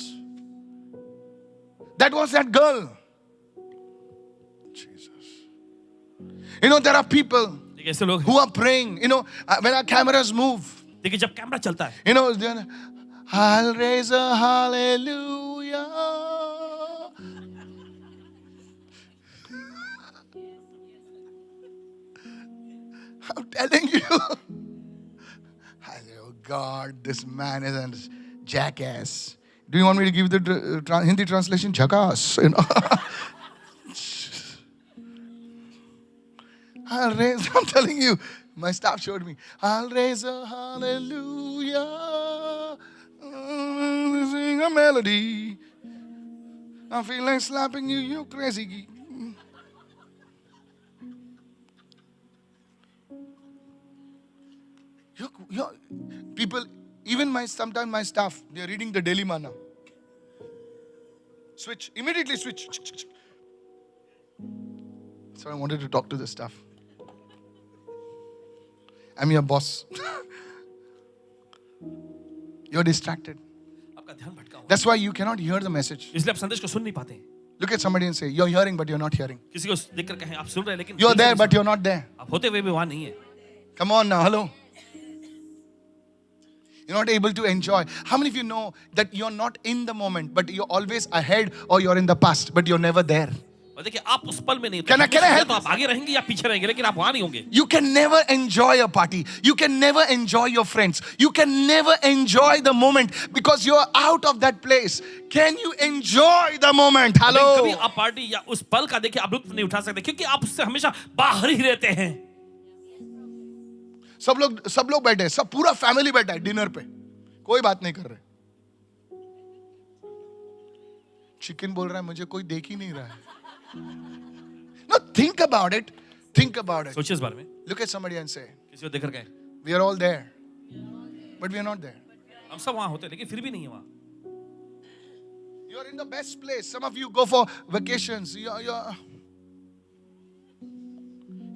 That was that girl. Jesus. There are people देखिए ऐसे लोग हैं, who are praying. When our cameras move, देखिए जब कैमरा चलता है, they're, I'll raise a hallelujah. I'm telling you. I say, oh God, this man is a jackass. Do you want me to give the Hindi translation? Jackass. You know? I'll raise, I'm telling you, my staff showed me. I'll raise a hallelujah, sing a melody. I feel like slapping you, you crazy geek. People, even sometimes my staff, they're reading the Daily Mana. Switch, immediately switch. So I wanted to talk to the staff. I'm your boss. You're distracted. आपका ध्यान भटका हुआ That's why you cannot hear the message. है। इसलिए आप संदेश को सुन नहीं पाते। Look at somebody and say, you're hearing, but you're not hearing. किसी को देखकर कहें आप सुन रहे हैं लेकिन You're दिल से there, नहीं but soon you're not there. रहे। आप होते हुए भी वहां नहीं है। Come on now, hello. You're not able to enjoy. How many of you know that you're not in the moment, but you're always ahead, or you're in the past, but you're never there? और देखिए आप उस पल में नहीं Can I help? तो आप आगे रहेंगे या पीछे रहेंगे लेकिन आप वहां नहीं होंगे। You can never enjoy a party. You can never enjoy your friends. You can never enjoy the moment because you're out of that place. Can you enjoy the moment? कभी Hello. आप पार्टी या उस पल का देखिए आप लुत्फ नहीं उठा सकते क्योंकि आप उससे हमेशा बाहर ही रहते हैं। सब लोग बैठे हैं, सब पूरा फैमिली बैठा है डिनर पे, कोई बात नहीं कर रहे। चिकन बोल रहा है मुझे कोई देख ही नहीं रहा है। No, think about it. Think about it. सोचिए इस बारे में। Look at somebody and say, किसी को देखकर कहें we are all there, but we are not there. हम सब वहां होते हैं लेकिन फिर भी नहीं है वहां। You are in the best place. Some of you go for vacations. You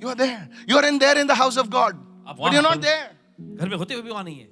are there. You are there in the house of God, but you're not there. घर में होते हुए भी वहां नहीं है।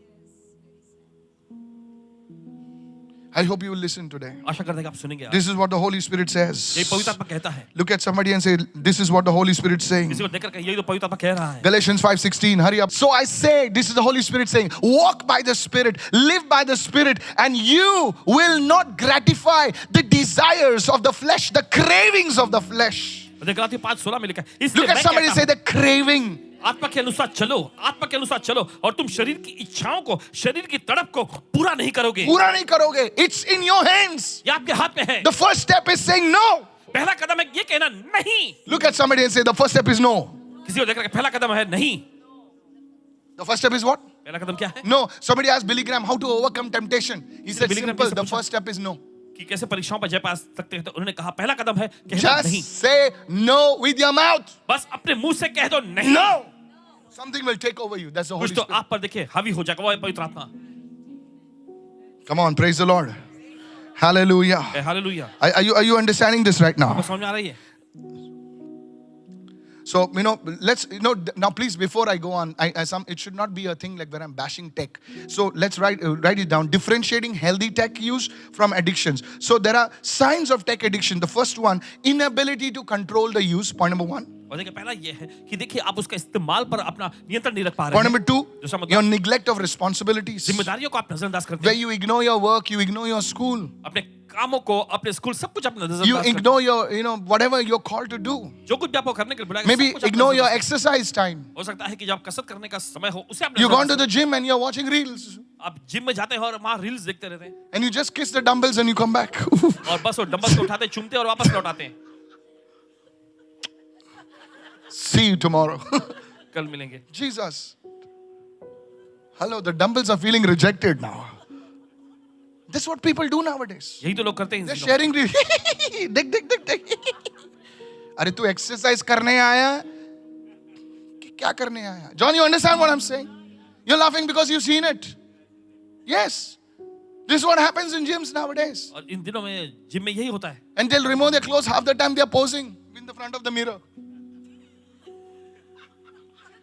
I hope you will listen today. आशा करते हैं कि आप सुनेंगे। This is what the Holy Spirit says. ये पवित्र आत्मा कहता है। Look at somebody and say, this is what the Holy Spirit is saying. किसी को देखकर कहें यही तो पवित्र आत्मा कह रहा है। Galatians 5:16, hurry up. So I say, this is the Holy Spirit saying, walk by the Spirit, live by the Spirit, and you will not gratify the desires of the flesh, the cravings of the flesh. Galati 5:16 में लिखा है। Look at somebody and say, the craving. आत्मा के अनुसार चलो, आत्मा के अनुसार चलो और तुम शरीर की इच्छाओं को, शरीर की तड़प को पूरा नहीं करोगे। पूरा नहीं करोगे. It's in your hands. ये आपके हाथ में है। The first step is saying no. पहला कदम है ये कहना नहीं। Look at somebody and say, the first step is no. किसी को देखकर पहला कदम है नहीं। The first step is what? पहला कदम क्या है? No. Somebody asked Billy Graham how to overcome temptation. He said, Billy Graham simple. से The पूछा। first step is no. कि कैसे परीक्षाओं पर जय पा सकते हैं तो उन्होंने कहा पहला कदम है कहना नहीं। Just say no with your mouth. बस अपने मुंह से कह दो नहीं। No. Something will take over you. That's the Holy कुछ तो Spirit. आप पर देखिए हावी हो जाएगा वो है पवित्र आत्मा। Come on, praise the Lord. Hallelujah. Hallelujah. Are you understanding this right now? आपको समझ में आ रही है? So, let's, now please, before I go on, it should not be a thing like where I'm bashing tech. So let's write it down. Differentiating healthy tech use from addictions. So there are signs of tech addiction. The first one, inability to control the use. Point number 1. और देखिए पहला ये है कि देखिए आप उसका इस्तेमाल पर अपना नियंत्रण नहीं रख पा रहे Point हैं। number 2, दूसरा मतलब your neglect of responsibilities. जिम्मेदारियों को आप नजरअंदाज करते Where हैं। you ignore your work, you ignore your school. अपने कामों को, अपने स्कूल सब कुछ अपना You नजरअंदाज करते हैं। ignore your, whatever you're called to do. जो कुछ भी आपको करने के लिए बुलाया Maybe सब कुछ आप ignore your नजरअंदाज exercise time. करते हैं। हो सकता है कि जब कसरत करने का समय हो उसे आप You've gone to नजरअंदाज the gym and you're watching reels. करें। आप जिम में जाते हैं और वहां रील्स देखते रहते हैं And you just kiss the dumbbells and you come back. और बस वो डंबल्स को उठाते हैं, चूमते हैं और वापस लौटाते हैं। See you tomorrow. कल मिलेंगे। Jesus. Hello, the dumbbells are feeling rejected now. That's what people do nowadays. यही तो लोग करते हैं। They're sharing reels. देख. अरे तू exercise करने आया कि क्या करने आया? John, you understand what I'm saying? You're laughing because you've seen it. Yes. This is what happens in gyms nowadays. और इन दिनों में जिम में यही होता है। And they'll remove their clothes half the time they're posing in the front of the mirror.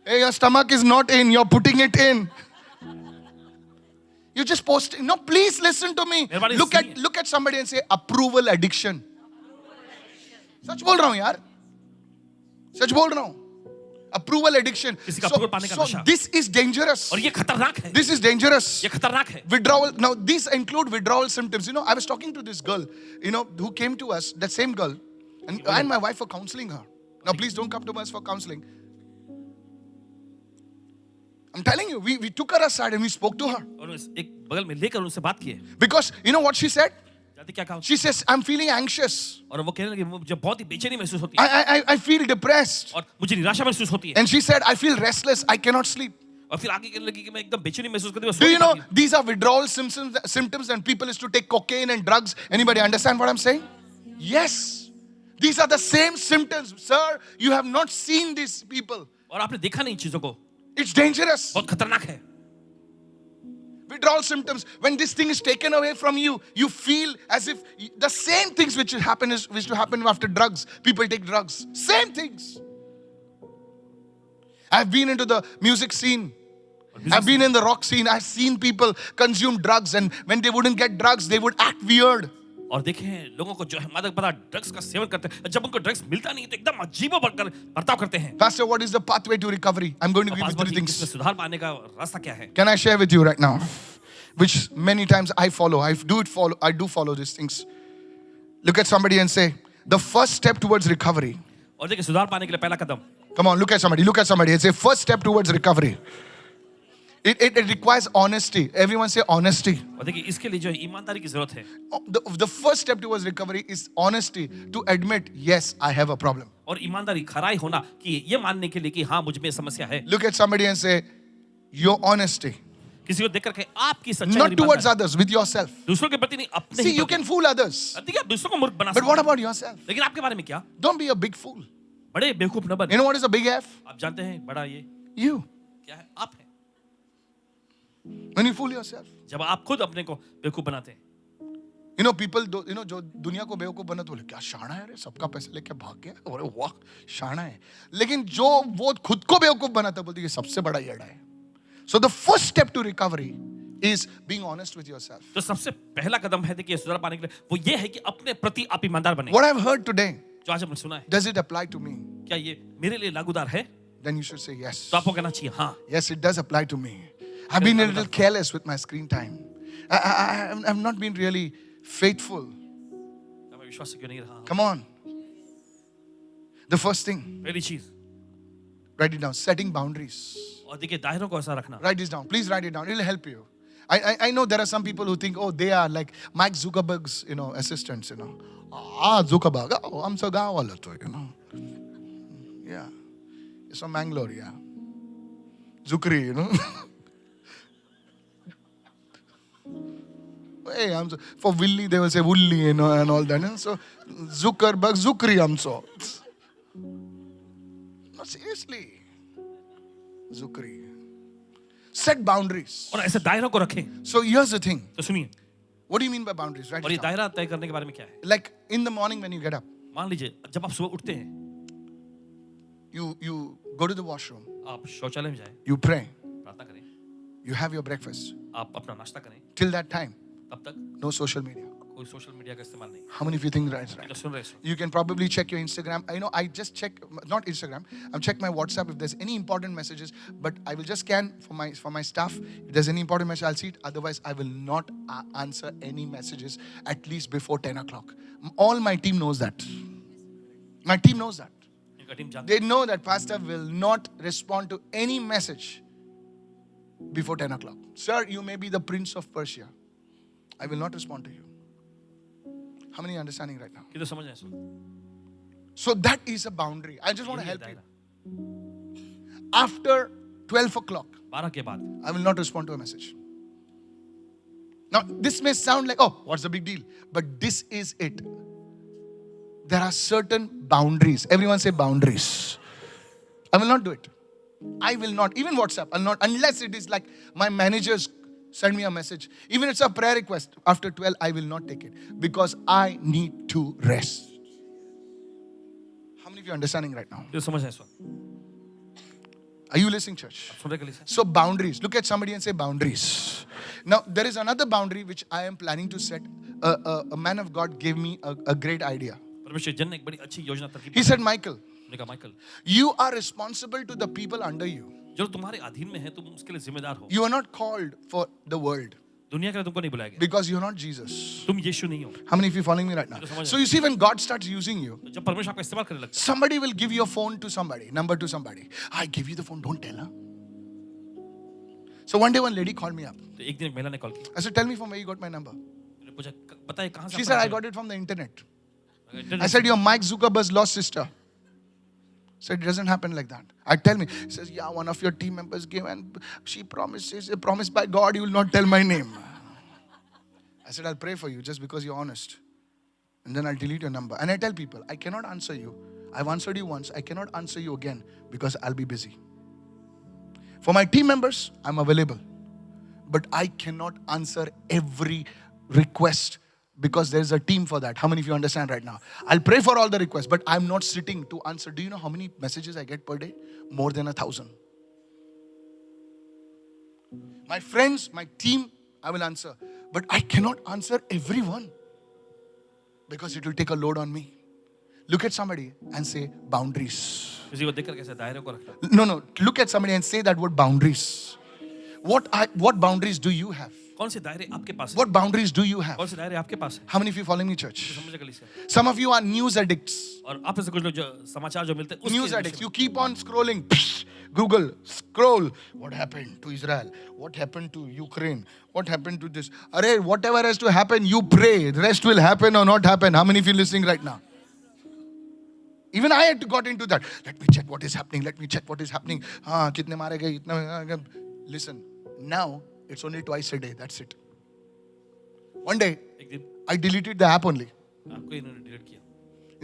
Hey, your stomach is not in, you're putting it in. You just post. No, please listen to me. Look at somebody and say approval addiction. सच बोल रहा हूँ यार. सच बोल रहा हूँ. Approval addiction. किसी का approval पाने का So नशा। this is dangerous. और ये खतरनाक है। This is dangerous. ये खतरनाक है। Withdrawal. Now these include withdrawal symptoms. I was talking to this girl, who came to us, that same girl, and my wife were counseling her. Now please don't come to us for counseling. I'm telling you, we took her aside and we spoke to her. और एक बगल में लेकर उनसे बात किए. Because you know what she said? जानते क्या कहा? She says, I'm feeling anxious. और वो कहने लगी मुझे बहुत ही बेचैनी महसूस होती है. I feel depressed. और मुझे निराशा महसूस होती है. And she said, I feel restless. I cannot sleep. और फिर आगे कहने लगी कि मैं एकदम बेचैनी महसूस करती हूँ. Do you know these are withdrawal symptoms and people is to take cocaine and drugs? Anybody understand what I'm saying? Yes. These are the same symptoms. Sir, you have not seen these people. और आपने देखा नहीं इन चीजों को. It's dangerous. बहुत खतरनाक है. Withdrawal symptoms. When this thing is taken away from you, you feel as if the same things which happen after drugs. People take drugs. Same things. I've been into the music scene. I've been in the rock scene. I've seen people consume drugs, and when they wouldn't get drugs, they would act weird. और देखें लोगों को जो है मादक पदार्थ drugs का seven करते हैं, जब उनको ड्रग्स मिलता नहीं तो एकदम अजीब बर्ताव करते हैं. Pastor, what is the pathway to recovery? I'm going to give you three things. इसमें सुधार पाने का रास्ता क्या है? Can I share with you right now? Which many times I follow. I do follow these things. Look at somebody and say, the first step towards recovery. और देखिए सुधार पाने के लिए पहला कदम. Come on, look at somebody and say, first step towards recovery. It requires honesty. Everyone say honesty. और देखिए इसके लिए जो है ईमानदारी की जरूरत है. The first step towards recovery is honesty, to admit, yes, I have a problem. और ईमानदारी खराई होना कि ये मानने के लिए कि हाँ मुझ में समस्या है. Look at somebody and say, your honesty. किसी को देखकर के आपकी सच्चाई. Not towards others, with yourself. दूसरों के प्रति नहीं अपने. See, you can fool others. देखिए आप दूसरों को मूर्ख बना सकते हैं. But what about yourself? लेकिन आपके बारे में क्या? Don't be a big fool. बड़े बेवकूफ न बने. You know what is a big F? आप जानते हैं बड़ा ये You. क्या है? आप हैं. When you fool yourself. जब आप खुद अपने को बेवकूफ बनाते हैं. You know people जो दुनिया को बेवकूफ बनाते बोले क्या शाना है रे, सबका पैसे लेके भाग गया. अरे वाह शाना है. लेकिन जो वो खुद को बेवकूफ बनाता बोलते ये सबसे बड़ा येड़ा है. So the first step to recovery is being honest with yourself. तो सबसे पहला कदम है देखिए सुधार पाने के लिए वो ये है कि अपने प्रति आप ईमानदार बने. What I've heard today, जो आज हमने सुना है, does it apply to me? क्या ये मेरे लिए लागूदार है? Then you should say yes. तो आपको कहना चाहिए हाँ. Yes, it does apply to me. I've been a little careless with my screen time. I've not been really faithful. मैं विश्वास क्यों नहीं रहा? Come on. The first thing, पहली चीज. write it down. Setting boundaries. और देखिए दायरों को ऐसा रखना. Write this down. Please write it down. It'll help you. I know there are some people who think, oh, they are like Mike Zuckerberg's, assistants, Zuckerberg. Oh, I'm so gawala to, Yeah. It's from Mangalore, yeah. Zukri, Hey, for Willy, they will say Wully, and all that. So, Zuckerberg, Zukri, so. No, seriously. Zukri. Set boundaries. और ऐसे दायरों को रखें. So, here's the thing. तो सुनिए. What do you mean by boundaries? Right? और ये दायरा तय करने के बारे में क्या है? Like in the morning when you get up, मान लीजिए जब आप सुबह उठते हैं, you go to the washroom, आप शौचालय में जाएं, you pray, प्रार्थना करें, you have your breakfast. आप अपना नाश्ता करें. Till that time, तब तक no social media. कोई सोशल मीडिया का इस्तेमाल नहीं. How many of you think right? तो सुन रहे हो? You can probably check your Instagram. I just check, not Instagram, I'm check my WhatsApp if there's any important messages, but I will just scan for my staff. If there's any important message, I'll see it. Otherwise, I will not answer any messages at least before 10 o'clock. All my team knows that. My team knows that. इनका team जानता है. They know that pastor will not respond to any message before 10 o'clock. Sir, you may be the prince of Persia. I will not respond to you. How many are understanding right now? किधर समझ रहे हैं? So that is a boundary. I just want to help you. After 12 o'clock, 12 के बाद I will not respond to a message. Now, this may sound like, oh, what's the big deal? But this is it. There are certain boundaries. Everyone say boundaries. I will not do it. I will not. Even WhatsApp, I'll not. Unless it is like my managers send me a message. Even if it's a prayer request. After 12, I will not take it. Because I need to rest. How many of you are understanding right now? किधर समझ रहे हैं? Are you listening, church? सुन रहे हैं कलीसिया? So boundaries. Look at somebody and say boundaries. Now, there is another boundary which I am planning to set. A man of God gave me a great idea. परमेश्वर जन ने एक बड़ी अच्छी योजना तरकीब. He said, Michael, ने कहा Michael, you are responsible to the people under you. जो तुम्हारे अधीन में है तुम उसके लिए जिम्मेदार हो. You are not called for the world दुनिया के लिए तुमको नहीं बुलाया गया. because you are not Jesus. तुम यीशु नहीं हो. How many of you following me right now? So you see, when God starts using you, जब परमेश्वर आपका इस्तेमाल करने लगता somebody will give your phone to somebody, number to somebody. I give you the phone, don't tell her. So one day one lady called me up. तो एक दिन एक महिला ने कॉल की, I said, tell me from where you got my number. मैंने पूछा बताइए कहाँ से She आपका said, I number got it from the internet. है?" I internet said, you're Mike Zuckerberg's lost sister. Said, it doesn't happen like that. I tell me. Says, yeah, one of your team members came and she promised by God you will not tell my name. I said, I'll pray for you just because you're honest. And then I'll delete your number. And I tell people, I cannot answer you. I've answered you once. I cannot answer you again because I'll be busy. For my team members, I'm available. But I cannot answer every request because there's a team for that. How many of you understand right now? I'll pray for all the requests, but I'm not sitting to answer. Do you know how many messages I get per day? More than 1,000. My friends, my team, I will answer. But I cannot answer everyone because it will take a load on me. Look at somebody and say boundaries. किसी को देखकर कैसे दायरे को रखना, No. Look at somebody and say that word boundaries. What boundaries do you have? कौन से दायरे आपके पास है, What boundaries do you have? कौन से दायरे आपके पास है, How many of you following me, church? समझ गए से। Some of you are news addicts. और आप में से कुछ लोग जो समाचार जो मिलते हैं उसके News विषय addicts. में- You keep on scrolling. Google, scroll. What happened to Israel? What happened to Ukraine? What happened to this? Array, whatever has to happen, you pray. The rest will happen or not happen. How many of you listening right now? Even I had got into that. Let me check what is happening. Let me check what is happening. Kitne mare gaye, itna. Listen, now it's only twice a day. That's it. One day, एक दिन I deleted the app only. आपको इन्होंने delete किया,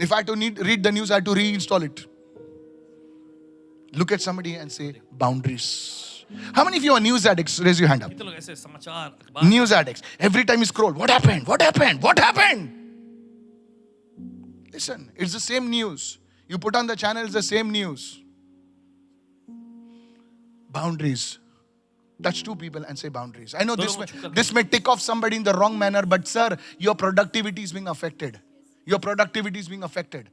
If I had to read the news, I had to reinstall it. Look at somebody and say, boundaries. How many of you are news addicts? Raise your hand up. कितने लोग ऐसे समाचार अखबार News addicts. Every time you scroll, what happened? What happened? What happened? Listen, it's the same news. You put on the channel, it's the same news. Boundaries. Touch two people and say boundaries. I know this may tick off somebody in the wrong manner, but sir, your productivity is being affected. Your productivity is being affected.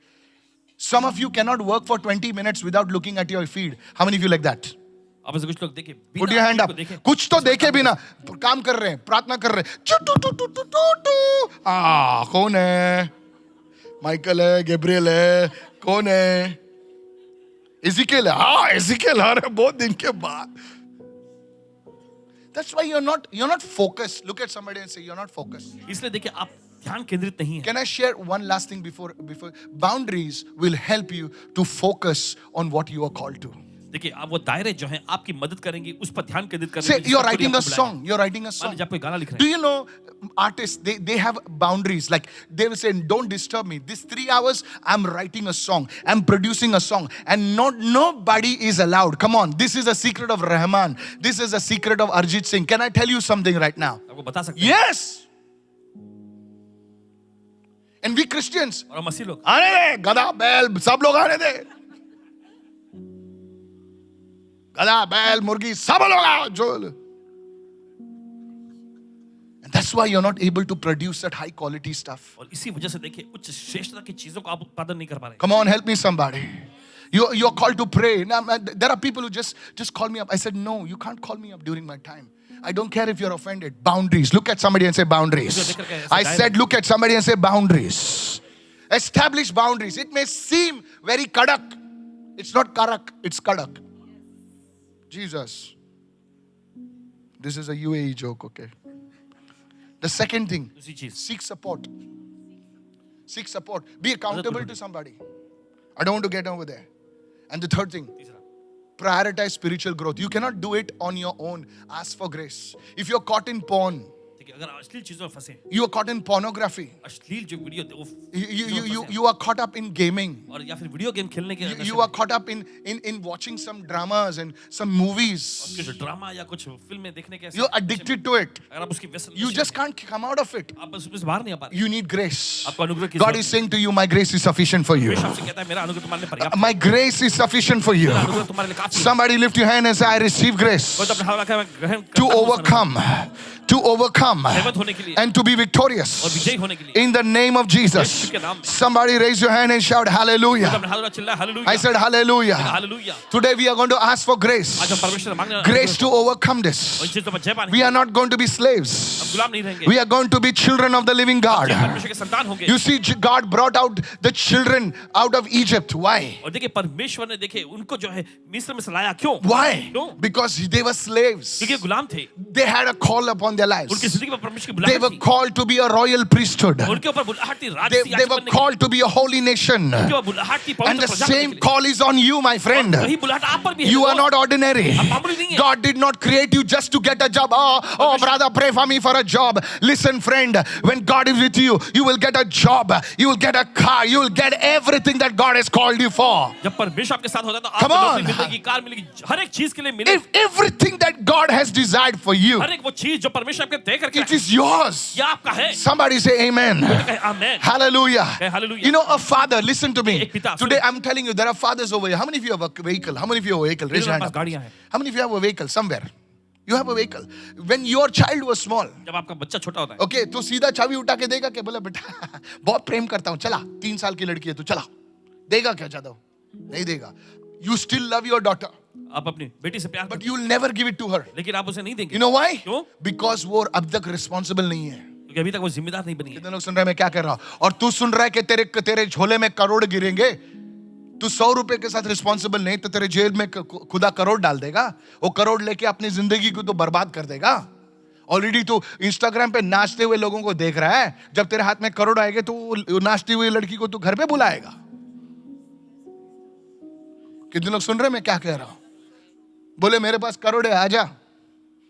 Some of you cannot work for 20 minutes without looking at your feed. How many of you like that? आप में से कुछ लोग देखे, Put your hand up. कुछ तो देखे बिना काम कर रहे हैं, प्रार्थना कर रहे हैं. कौन है? माइकल है, गैब्रियल है, कौन है? एजिकेल है. एजिकेल आ रहा है बहुत दिन के बाद. That's why you're not focused. Look at somebody and say you're not focused. इसलिए देखिए आप ध्यान केंद्रित नहीं है। Can I share one last thing before boundaries will help you to focus on what you are called to. देखिए आप वो दायरे जो हैं आपकी मदद करेंगे उस पर ध्यान केंद्रित करने Say के लिए you're जिसका writing कोई a आपको बुलाया song. है। You're writing a मान song. लीजिए आप कोई गाना लिख रहे Do हैं, you know artists, they have boundaries. Like they will say, don't disturb me. This 3 hours, I'm writing a song. I'm producing a song. And nobody is allowed. Come on. This is a secret of Rahman. This is a secret of Arjit Singh. Can I tell you something right now? आपको बता सकते हैं। Yes. And we Christians, और मसीह लोग आने दे, गधा बैल सब लोग आने दे. गधा बैल मुर्गी सब लोग आओ जो. And that's why you're not able to produce that high quality stuff. और इसी वजह से देखिए उच्च श्रेष्ठता की चीजों को आप उत्पादन नहीं कर पा रहे। Come on, help me somebody. You're called to pray. Now, there are people who just call me up. I said, no, you can't call me up during my time. I don't care if you're offended. Boundaries. Look at somebody and say boundaries. I said, look at somebody and say boundaries. Establish boundaries. It may seem very kadak. It's not karak, it's kadak. Jesus. This is a UAE joke, okay? The second thing, दूसरी चीज seek support. Seek support. Be accountable to somebody. I don't want to get over there. And the third thing, तीसरा prioritize spiritual growth. You cannot do it on your own. Ask for grace. If you're caught in porn, देखिए अगर अश्लील चीजों में फंसे, you are caught in pornography, अश्लील जो video वो you are caught up in gaming, और या फिर वीडियो गेम खेलने के you are caught up in watching some dramas and some movies. कुछ ड्रामा या कुछ फिल्में देखने के, You're addicted to it. अगर आप उसकी व्यसन You just can't come out of it. आप बस उससे बाहर नहीं आ पा रहे। You need grace. आपको अनुग्रह की God जरूरत is saying to you, my grace is sufficient for you. है। आपसे कहता है मेरा अनुग्रह तुम्हारे लिए पर्याप्त My grace is sufficient for you. है। मेरा अनुग्रह तुम्हारे लिए काफी है। Somebody lift your hand and say, I receive grace कोई तो अपने हाथ रखा है, मैं ग्रहण to करता हूँ उस अनुग्रह। overcome overcome जयवंत होने के लिए and to be victorious. और विजयी होने के लिए In the name of Jesus. यीशु के नाम में Somebody raise your hand and shout hallelujah. अपने हाथ उठा चिल्लाए hallelujah I said hallelujah. Hallelujah Today we are going to ask for grace. आज हम परमेश्वर से मांगने Grace to overcome और this. इन चीजों पर जय पाने We are not going to be slaves. हम गुलाम नहीं रहेंगे We are going to be children of the living God. परमेश्वर के संतान होंगे You see, God brought out the children out of Egypt. Why? और देखिए परमेश्वर ने देखे उनको जो है मिस्र में से लाया क्यों Why? क्यों Because they were slaves. क्योंकि गुलाम थे They had a call upon their उनकी lives. जिंदगी में परमेश्वर की They बुलाहट were थी called to be a royal priesthood. उनके ऊपर बुलाहट थी They राजसी were called to be a holy nation. उनके ऊपर बुलाहट थी And पवित्र the प्रजा same call is on you, my friend. वही बुलाहट आप पर भी है You are not ordinary. आप मामूली नहीं है God did not create you just to get a job. Oh, brother, pray for me for a job. Listen, friend, when God is with you, you will get a job. You will get a car. You will get everything that God has called you for. जब परमेश्वर आपके साथ होता है तो Come आपको on. नौकरी मिलेगी कार मिलेगी हर एक चीज के लिए मिले If everything that God has desired for you, हर एक वो चीज जो परमेश्वर आपके तय करके it is yours. ये आपका है Somebody say amen. कहे आमेन Hallelujah. कहे hallelujah You know, a father, listen to me. एक पिता, Today सुनो। I'm telling you, there are fathers over here. How many of you have a vehicle? How many of you have a vehicle? Raise your मेरे hand पास up. गाड़ियां हैं How many of you have a vehicle somewhere? You have a vehicle. When your child was small, जब आपका बच्चा छोटा होता है okay, तो सीधा चाबी उठा के देगा क्या? बोला बेटा बहुत प्रेम करता हूँ, चला 3 साल की लड़की है, तू चला. देगा क्या ज्यादा? नहीं देगा. You still love your daughter, आप अपनी बेटी से प्यार but करते you will never give it to her. हैं, लेकिन आप उसे नहीं देंगे You know why? क्यों Because वो अब तक responsible नहीं है. क्योंकि अभी तक वो जिम्मेदार नहीं बनी है कितने लोग सुन रहे हैं मैं क्या कर रहा हूं? और तू सुन रहा है कि तेरे झोले में करोड़ गिरेंगे. तू 100 रुपए के साथ रिस्पॉन्सिबल नहीं तो तेरे जेल में खुदा करोड़ डाल देगा. वो करोड़ लेके अपनी जिंदगी को तो बर्बाद कर देगा. ऑलरेडी तो इंस्टाग्राम पे नाचते हुए लोगों को देख रहा है. जब तेरे हाथ में करोड़ आएंगे तो वो नाचती हुई लड़की को तू घर पे बुलाएगा. कितने लोग सुन रहे हैं मैं क्या कह रहा हूं? बोले मेरे पास करोड़ है, आजा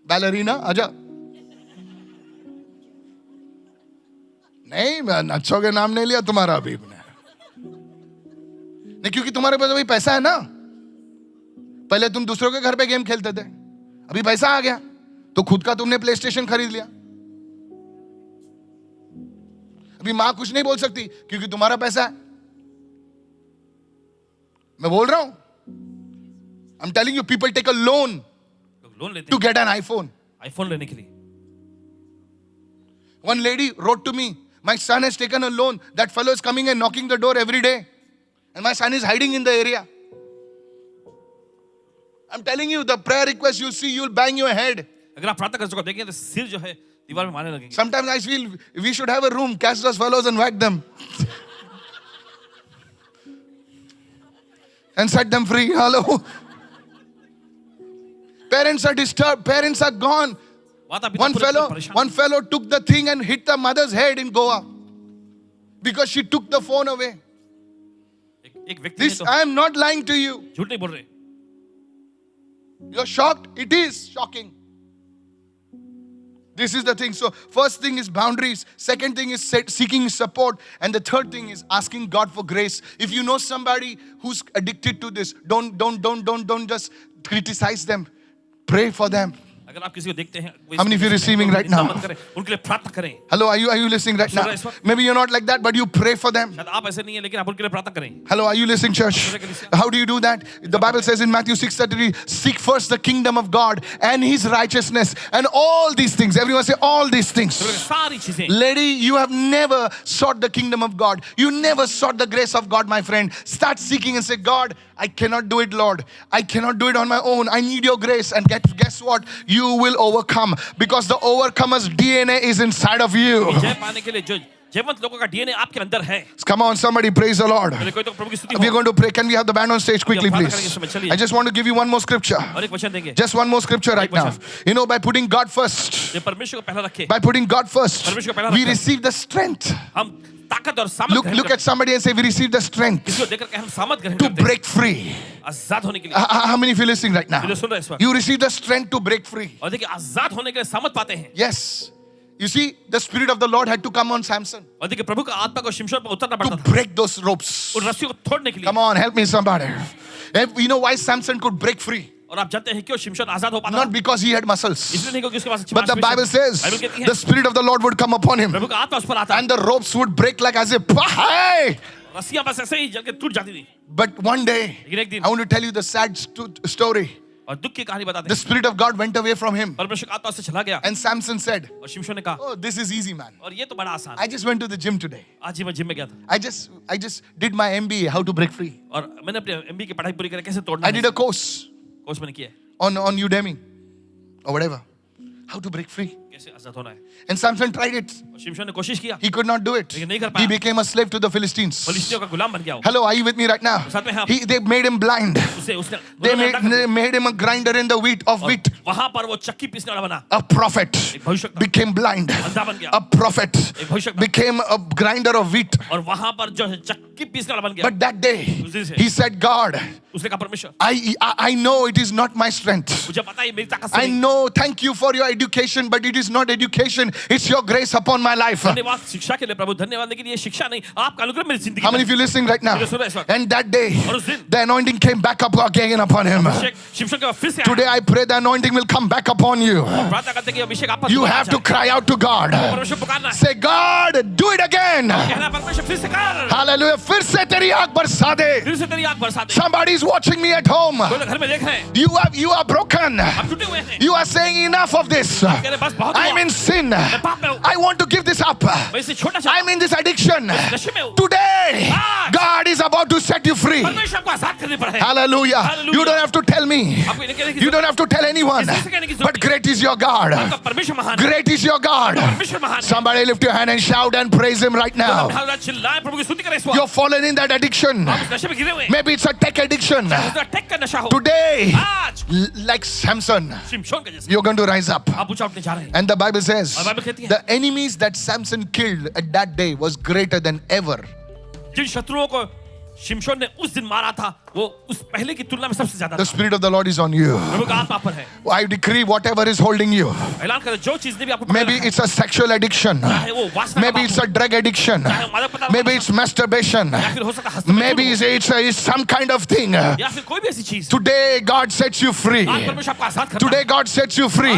बैलरीना आजा. नहीं नचोगे नाम नहीं लिया तुम्हारा अभी नहीं, क्योंकि तुम्हारे पास अभी पैसा है ना. पहले तुम दूसरों के घर पे गेम खेलते थे, अभी पैसा आ गया तो खुद का तुमने प्ले स्टेशन खरीद लिया. अभी मां कुछ नहीं बोल सकती क्योंकि तुम्हारा पैसा है. मैं बोल रहा हूं, I am telling you, people take a loan लोग लोन लेते टू हैं गेट एन आईफोन. आईफोन लेने के लिए One lady wrote to me, my son has taken a loan. That fellow is coming and knocking the door every day. And my son is hiding in the area. I'm telling you, the prayer request you'll see, you'll bang your head. अगर आप प्रार्थना कर सको देखेंगे तो सिर जो है दीवार में मारने लगेंगे Sometimes I feel we should have a room, catch those fellows and whack them. And set them free. Hello. Parents are disturbed. Parents are gone. माता पिता पूरे One fellow took the thing and hit the mother's head in Goa because she took the phone away. एक व्यक्ति ने This, तो I am not lying to you. झूठ नहीं बोल रहे You're shocked? It is shocking. This is the thing. So, first thing is boundaries. Second thing is seeking support. And the third thing is asking God for grace. If you know somebody who's addicted to this, don't just criticize them. Pray for them. अगर आप किसी को देखते हैं How many of you are receiving right now? मत करें उनके लिए प्रार्थना करें Hello, are you listening right now? Maybe you're not like that, but you pray for them. शायद आप ऐसे नहीं है लेकिन आप उनके लिए प्रार्थना करें Hello, are you listening, church? How do you do that? The Bible says in Matthew 6:33, seek first the kingdom of God and His righteousness, and all these things. Everyone say all these things. सारी चीजें Lady, you have never sought the kingdom of God. You never sought the grace of God, my friend. Start seeking and say, God, I cannot do it, Lord. I cannot do it on my own. I need your grace. And guess what? You will overcome because the overcomer's DNA is inside of you. जय पाने के लिए जो जीवंत लोगों का DNA आपके अंदर है Come on, somebody praise the Lord. कोई तो प्रभु की स्तुति We're हो going to pray. Can we have the band on stage quickly, प्रार्थना please? करेंगे इस समय, चलिए। I just want to give you one more scripture. और एक वचन देंगे Just one more scripture right now. You know, by putting God first, ये परमेश्वर को पहला रखें by putting God first, परमेश्वर को पहला we रखें। receive the strength. हम ताकत और सामर्थ ग्रहण Look करते at somebody and say, we receive the strength किसी को देखकर के हम सामर्थ ग्रहण to करते हैं break free. आजाद होने के लिए How many of you listening right now? जो सुन रहे हैं इस वक्त You receive the strength to break free. और देखिए आजाद होने के लिए सामर्थ पाते हैं Yes. You see, the Spirit of the Lord had to come on Samson और देखिए प्रभु का आत्मा को शिमशोन पर उतरना to पड़ता था break those ropes. उन रस्सियों को तोड़ने के लिए Come on, help me somebody. You know why Samson could break free? और आप जानते हैं क्यों शिमशोन आजाद हो पाता Not because he had muscles, इसलिए नहीं क्योंकि उसके पास अच्छी but the Bible says Bible कहती है the Spirit of the Lord would come upon him प्रभु का आत्मा उस पर आता and the ropes would break like as if, hey! रस्सियां बस ऐसे ही जल के टूट जाती थी But one day, लेकिन एक दिन I want to tell you the sad story. और दुख की कहानी बताते The हैं। Spirit of God went away from him. परमेश्वर का आत्मा उससे चला गया And Samson said, और शिमशोन ने कहा, oh, this is easy, man. और ये तो बड़ा आसान I है। just went to the gym today. आज ही मैं जिम में गया था I just did my MBA, how to break free. और मैंने अपने एमबी की पढ़ाई पूरी करी कैसे तोड़ना I है did a course कोर्स मैंने किया है, on Udemy or whatever. How to break free. कैसे आजाद होना है। And Samson tried it. और शिमशोन ने कोशिश किया, He could not do it. लेकिन नहीं कर He पाया। became a slave to the Philistines. फिलिस्तीनियों का गुलाम बन गया वो। Hello, are you with me right now? साथ में हैं आप। They made him blind. उसने They उन्होंने अंधा कर दिया। made him a grinder in the wheat of और wheat. वहां पर वो चक्की पीसने वाला बना, A prophet एक भविष्यवक्ता became blind. अंधा बन गया, A prophet भविष्यवक्ता became a grinder of wheat. और वहां पर जो है चक्की पीसने वाला बन गया। But that day, उस दिन से he said, God, उसने कहा, परमेश्वर I know it is not my strength. मुझे पता है मेरी ताकत से I नहीं। know, thank you for your education, but it is not education. It's your grace upon my life. How धन्यवाद शिक्षा के लिए प्रभु, धन्यवाद, लेकिन ये शिक्षा नहीं, आपका अनुग्रह मेरी जिंदगी many में। of you listening right now? मुझे सुन रहे हैं इस वक्त। And that day, और उस दिन the anointing came back up again upon him. शिमशोन के बाद फिर से आया। Today I pray the anointing will come back upon you. प्रार्थना करते हैं कि अभिषेक आप पर You दोबारा have आ to जाए। cry out to God. परमेश्वर पुकारना है, Say, God, do it again. कहना परमेश्वर फिर से कर, Hallelujah. फिर से तेरी आग बरसा दे. फिर से तेरी आग बरसा दे। Somebody is watching me at home. कोई लोग घर में देख रहे हैं, You are broken. आप टूटे हुए हैं, You are saying enough of this. कह रहे बस बहुत I'm हुआ, in sin. पाप में हूँ, I want to give this up. मैं इसे छोड़ना चाहता I'm in this addiction. नशे में हूँ। Today, God is about to set you free. परमेश्वर आपको आजाद करने पर है। Hallelujah. Hallelujah. You don't have to tell me. आपको इन्हें कहने की You don't have to tell anyone. किसी से कहने की जरूरत But great is your God. आपका परमेश्वर महान है, Great is your God. परमेश्वर महान है। Somebody lift your hand and shout and praise Him right now. Hallelujah, चिल्लाएं, प्रभु की स्तुति करें इस वक्त। You're fallen in that addiction. आप इस नशे में गिरे हुए हैं, Maybe it's a tech addiction. उसका टेक का नशा हो। Today, आज like Samson, शिमशोन के जैसे you're going to rise up. आप ऊंचा उठने जा रहे हैं। And the Bible says, और बाइबल कहती है, the enemies that Samson killed at that day was greater than ever. जिन शत्रुओं को शिमशोन ने उस दिन मारा था, वो उस पहले की तुलना में सबसे ज्यादा The था। Spirit of the Lord is on you. प्रभु का आत्मा पर है। I decree whatever is holding you. ऐलान करें, जो चीज ने भी आपको पकड़ Maybe रखा है, it's a sexual addiction. चाहे वो वासना का Maybe पाप it's हो, a drug addiction. चाहे वो मादक पदार्थ Maybe का it's masturbation. या फिर हो सकता है हस्त में Maybe चूक हो, it's some kind of thing. या फिर कोई भी ऐसी चीज। Today God sets you free. आज परमेश्वर आपको आजाद करता है। Today God sets you free.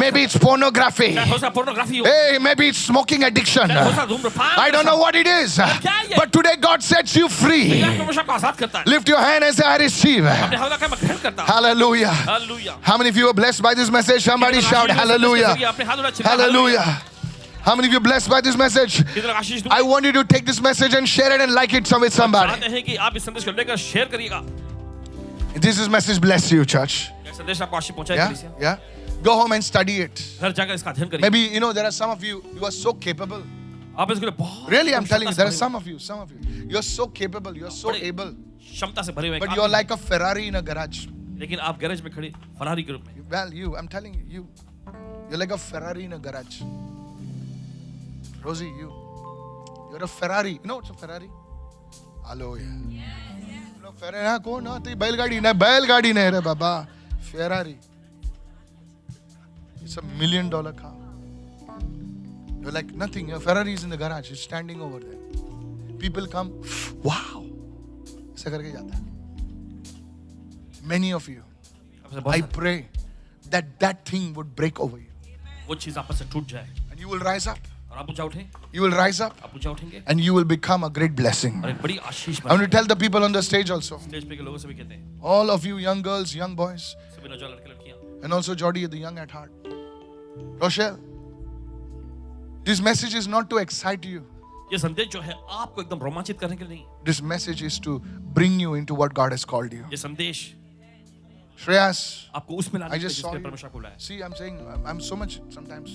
Maybe it's pornography. चाहे हो सकता है पोर्नोग्राफी हो, Hey, maybe it's smoking addiction. चाहे हो सकता है धूम्रपान। I don't know what it is. But today God sets you free. आज परमेश्वर आपको आजाद करता है। Lift your hand and say, I receive. अपने हवला का मैं ग्रहण करता हूँ। Hallelujah. Hallelujah. How many of you are blessed by this message? Somebody shout hallelujah. अपने हाथ उठा चिल्ला Hallelujah. How many of you are blessed by this message? कितना आशीष दूं? I want you to take this message and share it and like it with somebody. चाहते हैं कि आप इस संदेश को लेकर शेयर करिएगा। This is message bless you, church. यह संदेश आपको आशीष पहुंचाएगा। Yeah, yeah. Go home and study it. घर जाकर इसका अध्ययन करिए। Maybe there are some of you are so capable. आप इसके लिए बहुत Really, I'm telling you, there are क्षमता some of you. You're so capable, you're so बड़े able. क्षमता से भरे हुए हैं But काम you're में। like a Ferrari in a garage. लेकिन आप गैरेज में खड़े फरारी के रूप में। Well, I'm telling you, you're like a Ferrari in a garage. Rosie, you're a Ferrari. You know what's a Ferrari? Hallelujah. You know Ferrari? हाँ कौन? हाँ तो बैलगाड़ी नहीं रे बाबा. Ferrari. It's $1 million car. You're like nothing. Your Ferrari is in the garage. It's standing over there. People come, wow. ऐसा करके जाता है. Many of you, आपसे बहुत I सारे- pray that thing would break over you. वो चीज आपस से टूट जाए And you will rise up. और आप ऊंचा उठें, You will rise up आप ऊंचा उठेंगे and you will become a great blessing. और एक बड़ी आशीष I want बनेगी। to tell the people on the stage also. Stage पे के लोगों से भी कहते हैं, All of you young girls, young boys, सभी नौजवान लड़के लड़कियां, and also Jody, the young at heart. Rochelle, this message is not to excite you. ये संदेश जो है आपको एकदम रोमांचित करने के लिए नहीं, This message is to bring you into what God has called you. ये संदेश Shreyas, आपको उसमें लाने I के लिए just saw जिसके you. परमेश्वर को बुलाया है। See, I'm saying, I'm so much sometimes.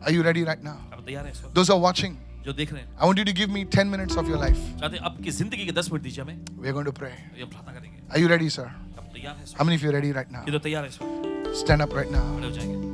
Are you ready right now? आप तैयार हैं इस वक्त? Those who are watching, जो देख रहे हैं, I want you to give me 10 minutes of your life. चाहते हैं आपकी जिंदगी के 10 मिनट दीजिए हमें, We're going to pray. ये हम प्रार्थना करेंगे। Are you ready, sir? आप तैयार हैं इस How वक्त? many of you are ready right now? ये तो तैयार है इस वक्त, Stand up right now. खड़े हो जाएंगे।